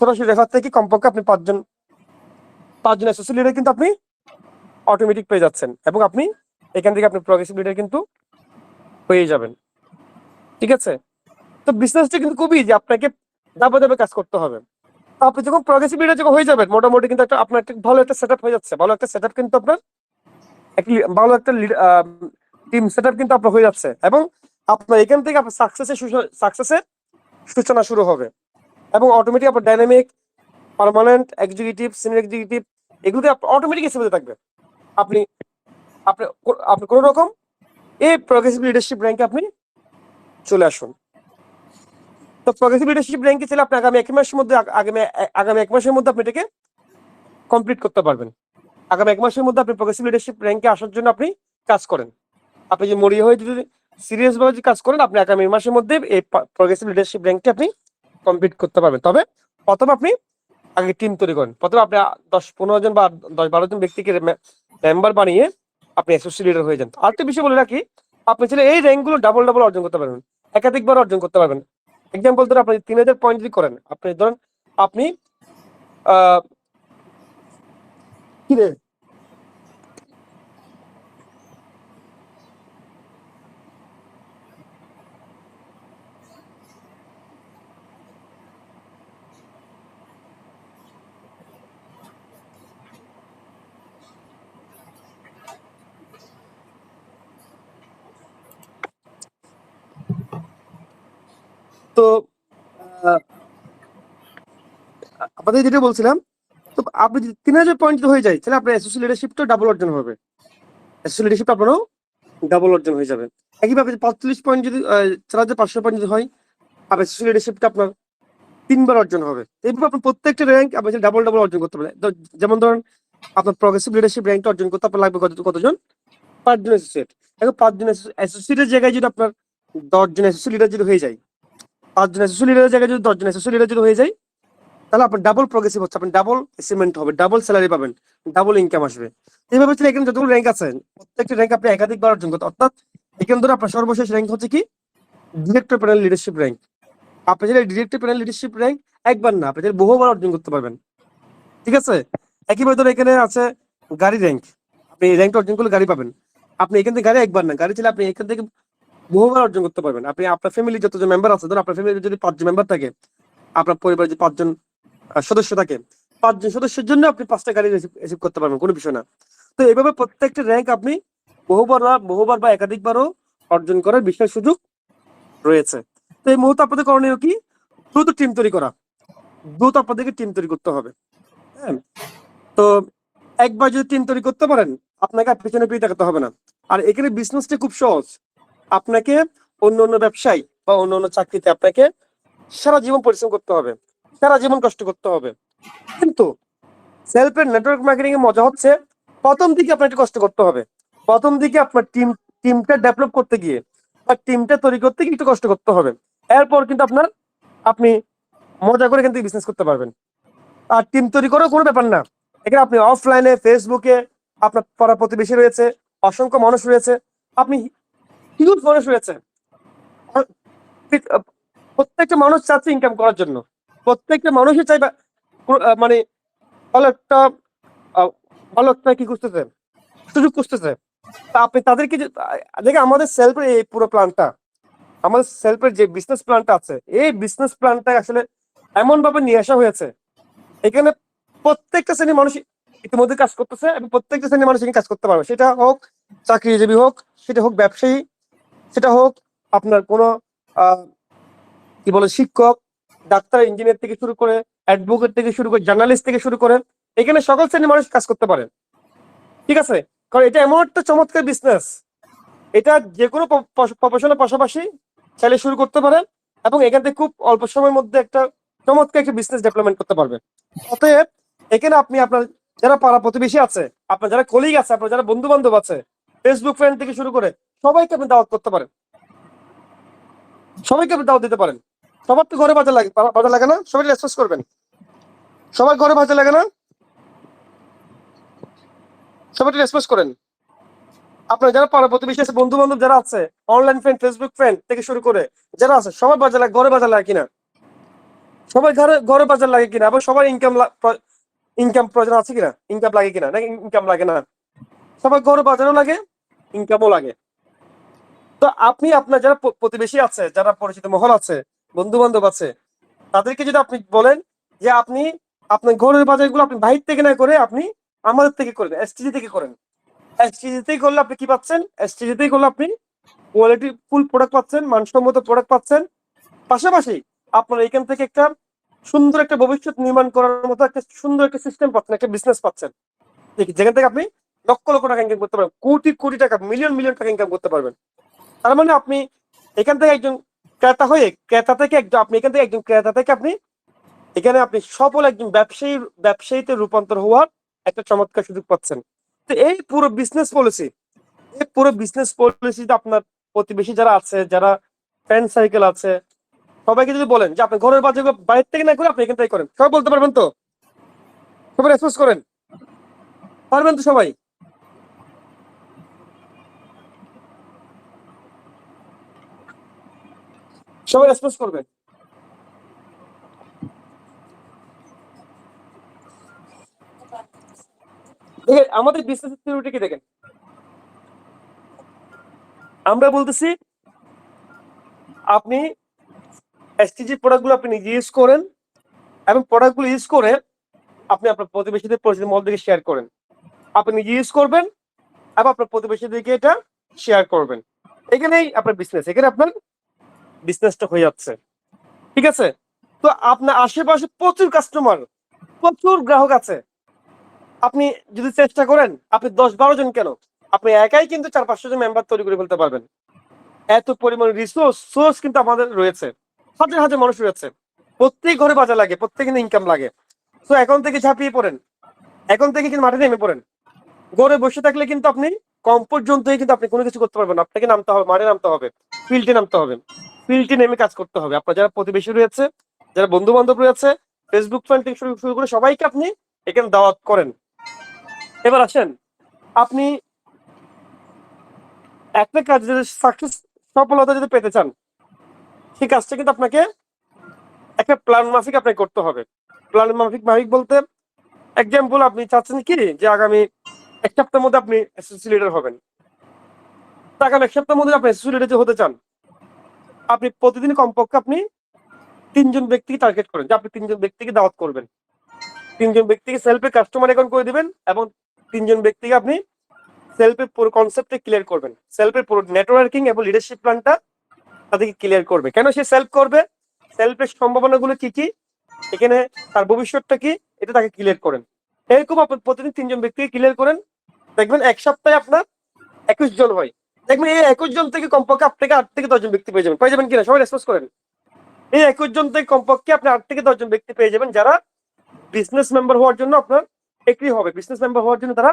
সরাসরি রেফার থেকে কমপক্ষে আপনি ৫ জন অ্যাসোসিয়েট লিডার কিন্তু আপনি অটোমেটিক পেয়ে যাচ্ছেন, এবং আপনি এখান থেকে আপনি প্রগ্রেসিভ লিডার কিন্তু হয়ে যাবেন। ঠিক আছে? তো বিজনেসটা কিন্তু খুবই ইজি, আপনাকে ধাপে ধাপে কাজ করতে হবে। আপনি যখন প্রগ্রেসিভ লিডার যখন হয়ে যাবেন, মোটামুটি কিন্তু আপনার একটা ভালো একটা সেটআপ হয়ে যাচ্ছে, ভালো একটা সেটআপ কিন্তু আপনার ভালো একটা টিম সেটআপ কিন্তু আপনার হয়ে যাচ্ছে, এবং আপনার এখান থেকে আপনার সাকসেসের সূচনা শুরু হবে, এবং অটোমেটিক আপনার dynamic, permanent, executive, senior executive, এগুলোতে অটোমেটিক এসে থাকবে। আপনি আপনি আপনি কোনো রকম এই প্রগ্রেসিভ লিডারশিপ র্যাঙ্কে আপনি চলে আসুন। তো প্রগ্রেসিভ লিডারশিপ র্যাঙ্কে চলে আপনি আগামী ১ মাসের মধ্যে, আগামী ১ মাসের মধ্যে আপনি এটাকে কমপ্লিট করতে পারবেন। আগামী ১ মাসের মধ্যে আপনি প্রগ্রেসিভ লিডারশিপ র্যাঙ্কে আসার জন্য আপনি কাজ করেন। আপনি যে মরিয়া হয়ে যদি সিরিয়াস ভাবে কাজ করেন, আপনি আগামী মাসের মধ্যে এই প্রগ্রেসিভ লিডারশিপ র্যাঙ্কটি আপনি কমপ্লিট করতে পারবেন। তবে প্রথমে আপনি আগে টিম তৈরি করেন। প্রথমে আপনি ১০-১৫ জন বা ১০-১২ জন ব্যক্তিকে মেম্বার বানিয়ে আপনি অ্যাসোসিয়েট লিডার হয়ে যান। আরেকটা বিষয় বলে রাখি, আপনি চাইলে এই র্যাঙ্কগুলো ডাবল অর্জন করতে পারবেন, একাধিকবার অর্জন করতে পারবেন। এক্সাম্পল ধরুন আপনি ৩,০০০ পয়েন্ট যদি করেন, আপনি ধরেন আপনি কি রে তো আপনাদের যেটা বলছিলাম, তো আপনি যদি ৩,০০০ পয়েন্ট হয়ে যায়, তাহলে আপনার অ্যাসোসিয়েট লিডারশিপটা ডাবল অর্জন হবে, অ্যাসোসিয়েট লিডারশিপ আপনারও ডাবল অর্জন হয়ে যাবে। একইভাবে ৪৫ পয়েন্ট যদি ৪,৫০০ পয়েন্ট যদি হয়, আপনার অ্যাসোসিয়েট লিডারশিপটা আপনার ৩ বার অর্জন হবে। এইভাবে আপনার প্রত্যেকটা র্যাঙ্ক আপনি ডাবল অর্জন করতে পারেন। যেমন ধরেন আপনার প্রগ্রেসিভ লিডারশিপ র্যাঙ্কটা অর্জন করতে আপনার লাগবে কতজন? ৫ জন অ্যাসোসিয়েট। এখন ৫ জন অ্যাসোসিয়েটের জায়গায় যদি আপনার ১০ জন অ্যাসোসিয়েট লিডার যদি হয়ে যায়, ৫ জন অ্যাসোসিয়েট লিডারের জায়গায় যদি ১০ জন অ্যাসোসিয়েট লিডার যদি হয়ে যায়, তাহলে আপনার ডাবল প্রগ্রেসিভ হচ্ছে, আপনি ডাবল অ্যাচিভমেন্ট হবে, ডাবল স্যালারি পাবেন, ডাবল ইনকাম আসবে। এইভাবে হচ্ছে এখানে যতগুলো র্যাঙ্ক আছে, প্রত্যেকটা র্যাঙ্ক আপনি একাধিকবার অর্জন করতে, অর্থাৎ এখানে ধরে আপনার সর্বশেষ র্যাঙ্ক হচ্ছে কি ডিরেক্টর প্যানেল লিডারশিপ র্যাঙ্ক। আপনি যদি ডিরেক্টর প্যানেল লিডারশিপ র্যাঙ্ক একবার না, আপনি বহুবার অর্জন করতে পারবেন। ঠিক আছে? একইভাবে ধরে এখানে আছে গাড়ি র্যাঙ্ক, আপনি এই র্যাঙ্কটা অর্জন করলে গাড়ি পাবেন। আপনি এখান থেকে গাড়ি একবার না, গাড়ি ছিল আপনি এখান থেকে বহুবার অর্জন করতে পারবেন। আপনি আপনার ফ্যামিলি যতজন মেম্বার আছে, ধরুন আপনার ফ্যামিলি যদি ৫ জন মেম্বার থাকে, আপনার পরিবারে যদি ৫ জন সদস্য থাকে, ৫ জন সদস্যের জন্য আপনি ৫টা গাড়ি রিসিভ করতে পারবেন, কোনো বিষয় না। তো এইভাবে প্রত্যেকটা র্যাঙ্ক আপনি বহুবার বা একাধিকবারও অর্জন করার বিশাল সুযোগ রয়েছে। তো এই মুহূর্তে আপনাদের করণীয় কি? দ্রুত টিম তৈরি করা, দ্রুত আপনাদেরকে টিম তৈরি করতে হবে। হ্যাঁ, তো একবার যদি টিম তৈরি করতে পারেন, আপনাকে আর পিছনে ফিরে তাকাতে হবে না। আর এখানে বিজনেসটা খুব সহজ। আপনাকে অন্য অন্য ব্যবসায় বা অন্য অন্য চাকরিতে আপনাকে সারা জীবন পরিশ্রম করতে হবে, সারা জীবন কষ্ট করতে হবে। কিন্তু সেলফের নেটওয়ার্ক মার্কেটিং এর মজা হচ্ছে প্রথম দিকে আপনার একটু কষ্ট করতে হবে। প্রথম দিকে আপনার টিমটা ডেভেলপ করতে গিয়ে বা টিমটা তৈরি করতে গিয়ে একটু কষ্ট করতে হবে। এরপর কিন্তু আপনি মজা করে এখান থেকে বিজনেস করতে পারবেন। আর টিম তৈরি করাও কোনো ব্যাপার না। এখানে আপনি অফলাইনে ফেসবুকে আপনার পাড়া প্রতিবেশী রয়েছে, অসংখ্য মানুষ রয়েছে, আপনি হিউজ মানুষ রয়েছে। প্রত্যেকটা মানুষ চাচ্ছে ইনকাম করার জন্য, প্রত্যেকটা মানুষই চাইবে মানে ভালো একটা ভালো একটা কি খুঁজতেছে, সুযোগ খুঁজতেছে। তা আপনি তাদেরকে দেখে আমাদের সেলফের এই পুরো প্ল্যানটা, আমাদের সেলফের যে বিজনেস প্ল্যানটা আছে, এই বিজনেস প্ল্যানটা আসলে এমন ভাবে নিয়ে আসা হয়েছে, এখানে প্রত্যেকটা শ্রেণীর মানুষ ইতিমধ্যে কাজ করতেছে এবং প্রত্যেকটা শ্রেণীর মানুষ এখানে কাজ করতে পারবে। সেটা হোক চাকরিজীবী হোক, সেটা হোক ব্যবসায়ী, সেটা হোক আপনার কোনো কি বলে শিক্ষক, ডাক্তার, ইঞ্জিনিয়ার থেকে শুরু করে অ্যাডভোকেট থেকে শুরু করে জার্নালিস্ট থেকে শুরু করে এখানে সকল শ্রেণীর মানুষ কাজ করতে পারে। ঠিক আছে, কারণ এটা এমন একটা চমৎকার বিজনেস, এটা যে কোনো প্রফেশনের পাশাপাশি চাইলে শুরু করতে পারে এবং এখান থেকে খুব অল্প সময়ের মধ্যে একটা চমৎকার একটা বিজনেস ডেভেলপমেন্ট করতে পারবে। অতএব এখানে আপনি আপনার যারা পাড়া প্রতিবেশী আছে, আপনার যারা কলিগ আছে, আপনার যারা বন্ধু বান্ধব আছে, ফেসবুক ফ্রেন্ড থেকে শুরু করে সবাইকে আপনি দাওয়াত করতে পারেন, সবাইকে আপনি দাওয়াত দিতে পারেন। সবার তো ঘরে বাজার লাগে না, সবাই রেসপন্স করবেন। সবার ঘরে বাজার লাগে না, সবাই রেসপন্স করেন। আপনার যারা পাড়া প্রতিবেশী আছে, বন্ধু বান্ধব যারা আছে, অনলাইন ফ্রেন্ড, ফেসবুক ফ্রেন্ড থেকে শুরু করে যারা আছে, সবার বাজার লাগে, ঘরে বাজার লাগে কিনা, সবাই ঘরে ঘরে বাজার লাগে কিনা, এবং সবার ইনকাম প্রয়োজন আছে কিনা, ইনকাম লাগে কিনা, নাকি ইনকাম লাগে না, সবার ঘরে বাজারও লাগে, ইনকামও লাগে। তো আপনি আপনার যারা প্রতিবেশী আছে, যারা পরিচিত মহল আছে, বন্ধু বান্ধব আছে, তাদেরকে যদি আপনি বলেন যে আপনি আপনার ঘরের বাজারগুলো আপনি বাহির থেকে না করে আপনি আমাদের থেকে করেন, এসটিজি থেকে করেন। এসটিজিতেই করলে আপনি কি পাচ্ছেন? এসটিজিতেই করলে আপনি কোয়ালিটি ফুল প্রোডাক্ট পাচ্ছেন, মানসম্মত প্রোডাক্ট পাচ্ছেন। পাশাপাশি আপনার এখান থেকে একটা সুন্দর একটা ভবিষ্যৎ নির্মাণ করার মতো একটা সুন্দর একটা সিস্টেম পাচ্ছেন, একটা বিজনেস পাচ্ছেন, যেখান থেকে আপনি লক্ষ লক্ষ টাকা ইনকাম করতে পারবেন, কোটি কোটি টাকা, মিলিয়ন মিলিয়ন টাকা ইনকাম করতে পারবেন। তার মানে আপনি এখান থেকে একজন ক্রেতা হয়ে, ক্রেতা থেকে একজন আপনি এখান থেকে একজন ক্রেতা থেকে আপনি এখানে আপনি সফল একজন ব্যবসায়ীতে রূপান্তর হওয়ার একটা চমৎকার সুযোগ পাচ্ছেন। তো এই পুরো বিজনেস পলিসিতে আপনার প্রতিবেশী যারা আছে, যারা ফ্রেন্ড সার্কেল আছে, সবাইকে যদি বলেন যে আপনি ঘরের বাজার বাইরে থেকে না করে আপনি এখান থেকে করেন, সবাই বলতে পারবেন তো? সবাই রেসপন্স করেন, পারবেন তো সবাই? সবাই রেসপন্স করবেন। দেখেন আমাদের বিজনেস থিওরিটা কি দেখেন, আমরা বলতেছি আপনি এসটিজি প্রোডাক্টগুলো আপনি নিজে ইউজ করেন এবং প্রোডাক্টগুলো ইউজ করে আপনি আপনার প্রতিবেশীদের পরিচিত মহলদেরকে শেয়ার করেন। আপনি নিজে ইউজ করবেন এবং আপনার প্রতিবেশীদেরকে এটা শেয়ার করবেন। এখানেই আপনার বিজনেস, এখানে আপনার বিজনেসটা হয়ে যাচ্ছে। ঠিক আছে, তো আপনার আশেপাশে প্রচুর কাস্টমার, প্রচুর গ্রাহক আছে। আপনি যদি চেষ্টা করেন, আপনি 10-12 জন কেন, আপনি একাই কিন্তু 400-500 জন মেম্বার তৈরি করে ফেলতে পারবেন। এত পরিমাণ সোর্স কিন্তু আমাদের রয়েছে, হাজার হাজার মানুষ রয়েছে, প্রত্যেক ঘরে বাজার লাগে, প্রত্যেকের ইনকাম লাগে। তো এখন থেকে ঝাঁপিয়ে পড়েন, এখন থেকে কিন্তু মাঠে নেমে পড়েন। ঘরে বসে থাকলে কিন্তু আপনি কমফোর্ট জোন থেকে কিন্তু আপনি কোনো কিছু করতে পারবেন না। আপনাকে নামতে হবে, মাঠে নামতে হবে, ফিল্ডে নামতে হবে, ফিল্ডে নেমে কাজ করতে হবে। আপনার যারা প্রতিবেশী রয়েছে, যারা বন্ধু বান্ধব রয়েছে, ফেসবুক ফ্রেন্ড থেকে শুরু করে সবাইকে আপনি এখানে দাওয়াত করেন। এবার আসেন, আপনি একটা কাজ যদি সাকসেস, সফলতা যদি পেতে চান, সেই কাজটা কিন্তু আপনাকে একটা প্ল্যান মাফিক আপনাকে করতে হবে। প্ল্যান মাফিক বলতে এক্সাম্পল, আপনি চাচ্ছেন কি যে আগামী 1 সপ্তাহের মধ্যে আপনি এসএসসি লিডার হবেন। আগামী 1 সপ্তাহের মধ্যে আপনি এসএসসি লিডার হতে চান, আপনি প্রতিদিন কমপক্ষে আপনি 3 জন ব্যক্তিকে টার্গেট করেন, যে আপনি 3 জন ব্যক্তিকে দাওয়াত করবেন, 3 জন ব্যক্তিকে সেলফে কাস্টমার অ্যাকাউন্ট করে দিবেন এবং 3 জন ব্যক্তিকে আপনি সেলফের পুরো কনসেপ্টে ক্লিয়ার করবেন, সেলফের পুরো নেটওয়ার্কিং এবং লিডারশিপ প্ল্যানটা তাদেরকে ক্লিয়ার করবে। কেন সে সেলফ করবে, সেলফের সম্ভাবনাগুলো কি কি, এখানে তার ভবিষ্যৎটা কি, এটা তাকে ক্লিয়ার করেন। এরকম আপনি প্রতিদিন 3 জন ব্যক্তিকে ক্লিয়ার করেন, দেখবেন এক সপ্তাহে আপনার 21 জন হয়। দেখবেন এই 21 জন থেকে কমপক্ষে আপনাকে 8 থেকে 10 জন ব্যক্তি পেয়ে যাবেন কিনা, সবাই রেসপন্স করেন। এই 21 জন থেকে কমপক্ষে আপনি 8 থেকে 10 জন ব্যক্তি পেয়ে যাবেন যারা বিজনেস মেম্বার হওয়ার জন্য আপনার এগ্রি হবে, বিজনেস মেম্বার হওয়ার জন্য তারা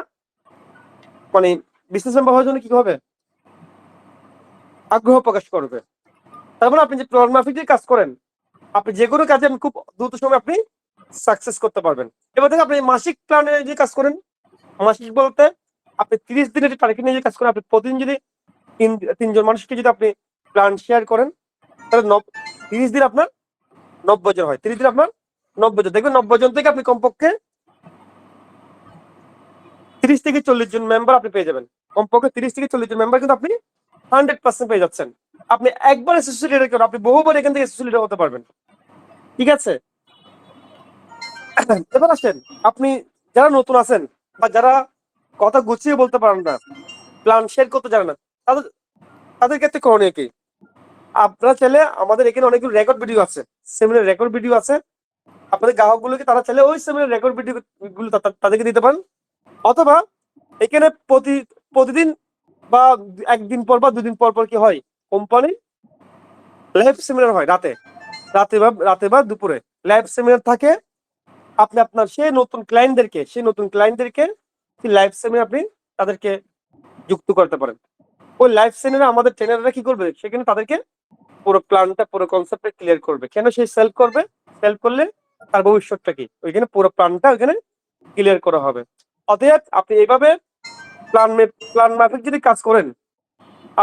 মানে বিজনেস মেম্বার হওয়ার জন্য কি হবে, আগ্রহ প্রকাশ করবে। তারপর আপনি যে প্ল্যান মাফিক যে কাজ করেন, আপনি যে কোনো কাজে আপনি খুব দ্রুত সময় আপনি সাকসেস করতে পারবেন। এবার থেকে আপনি মাসিক প্ল্যানে যে কাজ করেন, মাসিক বলতে আপনি 30 দিনের টার্গেট নিয়ে যে কাজ করেন, আপনি প্রতিদিন যদি 3 জন মানুষকে যদি আপনি প্ল্যান শেয়ার করেন, তাহলে 30 দিন আপনার 90 জন হয়, 30 দিন আপনার 90 জন। দেখবেন 90 জন থেকে আপনি কমপক্ষে 30 থেকে 40 জন মেম্বার আপনি পেয়ে যাবেন। কমপক্ষে 30 থেকে 40 জন মেম্বার কিন্তু আপনি 100% পেয়ে যাচ্ছেন। আপনি একবার এসএসসি লিডার করেন, আপনি বহুবার এখান থেকে এসএসসি লিডার হতে পারবেন। ঠিক আছে, এবার আসেন, আপনি যারা নতুন আছেন বা যারা কথা গুছিয়ে বলতে পারেন না, প্ল্যান শেয়ার করতে জানেন না, তাদের তাদের ক্ষেত্রে করণীয় কি? আপনারা চাইলে আমাদের এখানে অনেকগুলো রেকর্ড ভিডিও আছে, সেমিনার রেকর্ড ভিডিও আছে, আপনাদের গ্রাহকগুলোকে তারা চাইলে ওই সেমিনার রেকর্ড ভিডিও গুলো তাদেরকে দিতে পারেন। অথবা এখানে প্রতিদিন বা একদিন পর বা 2 দিন পর পর কি হয়, কোম্পানি লাইভ সেমিনার হয়, রাতে বা দুপুরে লাইভ সেমিনার থাকে। আপনি আপনার সেই নতুন ক্লায়েন্টদেরকে লাইভ সেমিনার আপনি তাদেরকে যুক্ত করতে পারেন। ওই লাইভ সেমিনারে আমাদের ট্রেনাররা কি করবে, সেখানে তাদেরকে পুরো প্ল্যানটা পুরো কনসেপ্টটা ক্লিয়ার করবে। কেন সে সেলফ করবে, সেলফ করলে তার ভবিষ্যৎটা কি, ওইখানে পুরো প্ল্যানটা ওইখানে ক্লিয়ার করা হবে। অতএব আপনি এইভাবে প্ল্যান মাফিক যদি কাজ করেন,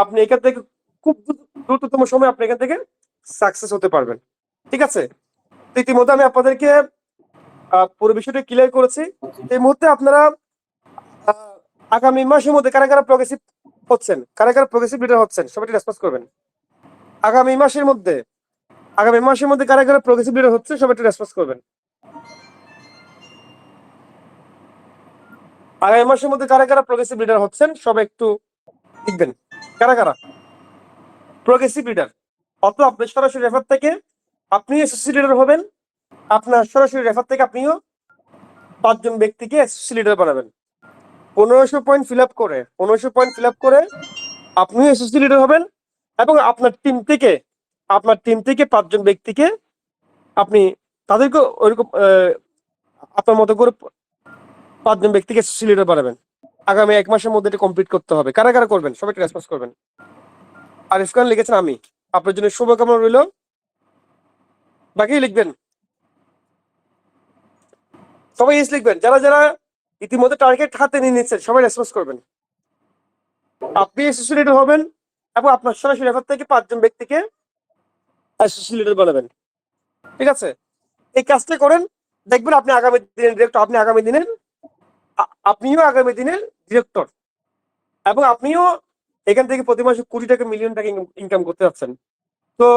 আপনি এখান থেকে খুব দ্রুততম সময় আপনি এখান থেকে সাকসেস হতে পারবেন। ঠিক আছে, ইতিমধ্যে আমি আপনাদেরকে পুরো বিষয়টা ক্লিয়ার করেছি। এই মুহূর্তে আপনারা আগামী মাসের মধ্যে কারা কারা প্রগ্রেসিভ হচ্ছেন, কারা কারা প্রগ্রেসিভ লিডার হচ্ছেন, সবাই রেসপন্স করবেন। আগামী মাসের মধ্যে কারা কারা প্রগ্রেসিভ লিডার হচ্ছে, সবাই একটু রেসপন্স করবেন। আগামী মাসের মধ্যে কারা কারা প্রগ্রেসিভ লিডার হচ্ছেন, সবাই একটু লিখবেন কারা কারা প্রগ্রেসিভ লিডার। অত আপনি সরাসরি রেফার থেকে আপনি এসএসসি লিডার হবেন, আপনার সরাসরি রেফার থেকে আপনিও 5 জন ব্যক্তিকে এসএসসি লিডার বানাবেন। 1500 পয়েন্ট ফিল আপ করে আপনিও এসএসসি লিডার হবেন, এবং আপনার টিম থেকে 5 জন ব্যক্তিকে আপনি তাদেরকে ওইরকম আপনার মতো করে 5 জন ব্যক্তিকে এসএসসি লিডার বানাবেন। আগামী 1 মাসের মধ্যে এটা কমপ্লিট করতে হবে। কারা কারা করবেন, সবাই একটু রেসপন্স করবেন। আরিফ খান লিখেছেন আমি, আপনার জন্য শুভকামনা রইল। বাকি লিখবেন, সবাই এস লিখবেন। যারা যারা ইতিমধ্যে টার্গেট হাতে নিয়ে নিচ্ছেন, সবাই রেসপন্স করবেন। আপনি এসএসসি লিডার হবেন এবং আপনার সরাসরি রেফার থেকে 5 জন ব্যক্তিকে এসএসসি লিডার বানাবেন। ঠিক আছে, এই কাজটা করেন, দেখবেন আপনি আগামী দিনের ডিরেক্টর, আপনিও আগামী দিনের ডিরেক্টর, এবং আপনিও এখান থেকে প্রতি মাসে কোটি টাকা মিলিয়ন টাকা ইনকাম করতে যাচ্ছেন। তো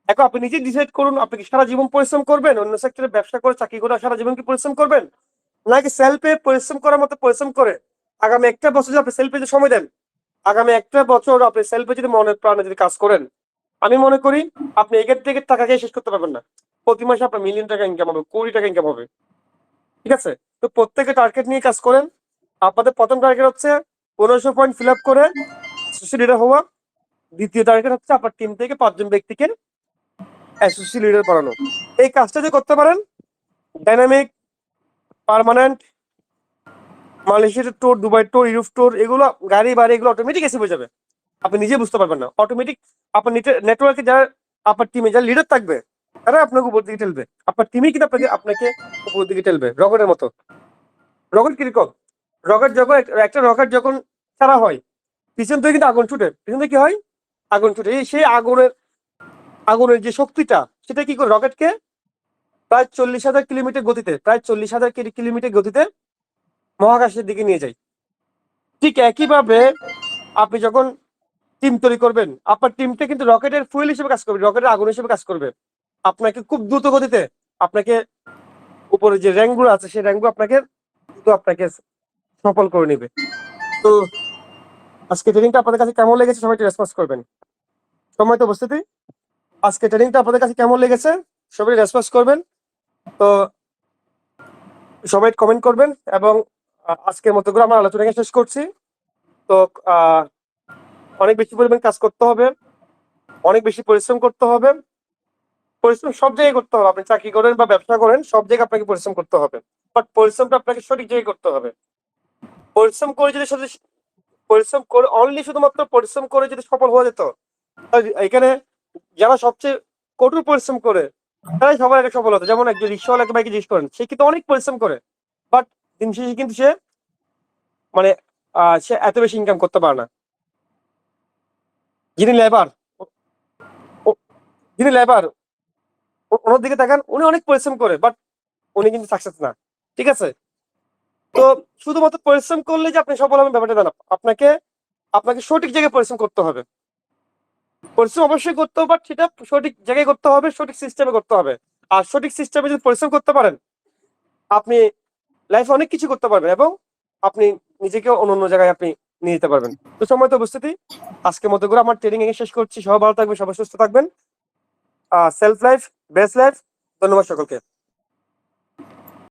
এখন আপনি নিজে ডিসাইড করুন, আপনি কি সারা জীবন পরিশ্রম করবেন, অন্য সেক্টরে ব্যবসা করে চাকরি করে সারা জীবন কি পরিশ্রম করবেন, নাকি সেলফে পরিশ্রম করার মতো পরিশ্রম করে আগামী 1টা বছর যদি আপনি সেলফে সময় দেন, আগামী 1টা বছর আপনি সেলফে যদি মনের প্রাণে যদি কাজ করেন, আমি মনে করি আপনি এখান থেকে টাকা খেয়ে শেষ করতে পারবেন না। প্রতি মাসে আপনার মিলিয়ন টাকা ইনকাম হবে, কোটি টাকা ইনকাম হবে। ঠিক আছে, তো প্রত্যেকে টার্গেট নিয়ে কাজ করেন। আপনাদের প্রথম টার্গেট হচ্ছে 1500 পয়েন্ট ফিল আপ করে এসএসসি লিডার হওয়া। দ্বিতীয় টার্গেট হচ্ছে আপনার টিম থেকে 5 জন ব্যক্তিকে এসএসসি লিডার বানানো। এই কাজটা যদি করতে পারেন, ডাইনামিক, পার্মানেন্ট, মালয়েশিয়ার tour, Dubai tour, Europe tour, এগুলো গাড়ি বাড়ি এগুলো অটোমেটিক এসে হয়ে যাবে। আপনি নিজে বুঝতে পারবেন না, অটোমেটিক আপনার নেটওয়ার্কে যারা আপনার টিমে যারা লিডার থাকবে, তারা আপনাকে উপর দিকে ঠেলবে। আপনার টিমই কিন্তু আপনাকে উপর দিকে ঠেলবে, রকেটের মতো। রকেট কিরকম, রকেট যখন ছাড়া হয়, পিছন থেকে কিন্তু আগুন ছুটে, পিছন থেকে কি হয়, আগুন ছুটে। সেই আগুনের যে শক্তিটা, সেটা কি করে রকেটকে প্রায় 40,000 কিলোমিটার গতিতে মহাকাশের দিকে নিয়ে যায়। ঠিক একইভাবে আপনি যখন টিম তৈরি করবেন, আপনার টিমটা কিন্তু রকেটের ফুয়েল হিসেবে কাজ করবে, রকেটের আগুন হিসেবে কাজ করবে। আপনাকে খুব দ্রুত গতিতে আপনাকে উপরে যে র্যাঙ্কগুলো আছে, সেই র্যাঙ্কগুলো আপনাকে সফল করে নেবে। তো আজকে ট্রেনিংটা আপনাদের কাছে কেমন লেগেছে সবাই একটু রেসপন্স করবেন। সম্মানিত উপস্থিতি, আজকে ট্রেনিংটা আপনাদের কাছে কেমন লেগেছে সবাই রেসপন্স করবেন। তো সবাই কমেন্ট করবেন এবং আজকের মতো করে আমরা আলোচনা শেষ করছি। তো অনেক বেশি পরিমাণ কাজ করতে হবে, অনেক বেশি পরিশ্রম করতে হবে। পরিশ্রম সব জায়গায় করতে হবে, আপনি চাকরি করেন বা ব্যবসা করেন সব জায়গায় আপনাকে পরিশ্রম করতে হবে, বাট পরিশ্রমটা আপনাকে সঠিক জায়গায় করতে হবে। পরিশ্রম করে যদি পরিশ্রম করে অনলি শুধুমাত্র পরিশ্রম করে যদি সফল হওয়া যেত, এখানে যারা সবচেয়ে কঠোর পরিশ্রম করে তারাই সবার আগে সফল হতো। যেমন একজন রিক্সাওয়ালাকে বাইকে জিজ্ঞেস করেন, সে কিন্তু অনেক পরিশ্রম করে, বাট দিন শেষে কিন্তু সে মানে সে এত বেশি ইনকাম করতে পারে না। যিনি লেবার, যিনি লেবার ওনার দিকে তাকান, উনি অনেক পরিশ্রম করে, বাট উনি কিন্তু সাকসেস না। ঠিক আছে, তো শুধুমাত্র পরিশ্রম করলে যে আপনি সফল হবেন ব্যাপারটা না, আপনাকে আপনাকে সঠিক জায়গায় পরিশ্রম করতে হবে। পরিশ্রম অবশ্যই করতে হবে, বাট সেটা সঠিক জায়গায় করতে হবে, সঠিক সিস্টেমে করতে হবে। আর সঠিক সিস্টেমে যদি পরিশ্রম করতে পারেন, আপনি লাইফে অনেক কিছু করতে পারবেন এবং আপনি নিজেকে অন্য অন্য জায়গায় আপনি নিয়ে যেতে পারবেন। তো সম্মানিত উপস্থিতি, আজকের মতো করে আমার ট্রেনিং শেষ করছি। সবাই ভালো থাকবেন, সবাই সুস্থ থাকবেন। Self life best life. ধন্যবাদ সকলকে।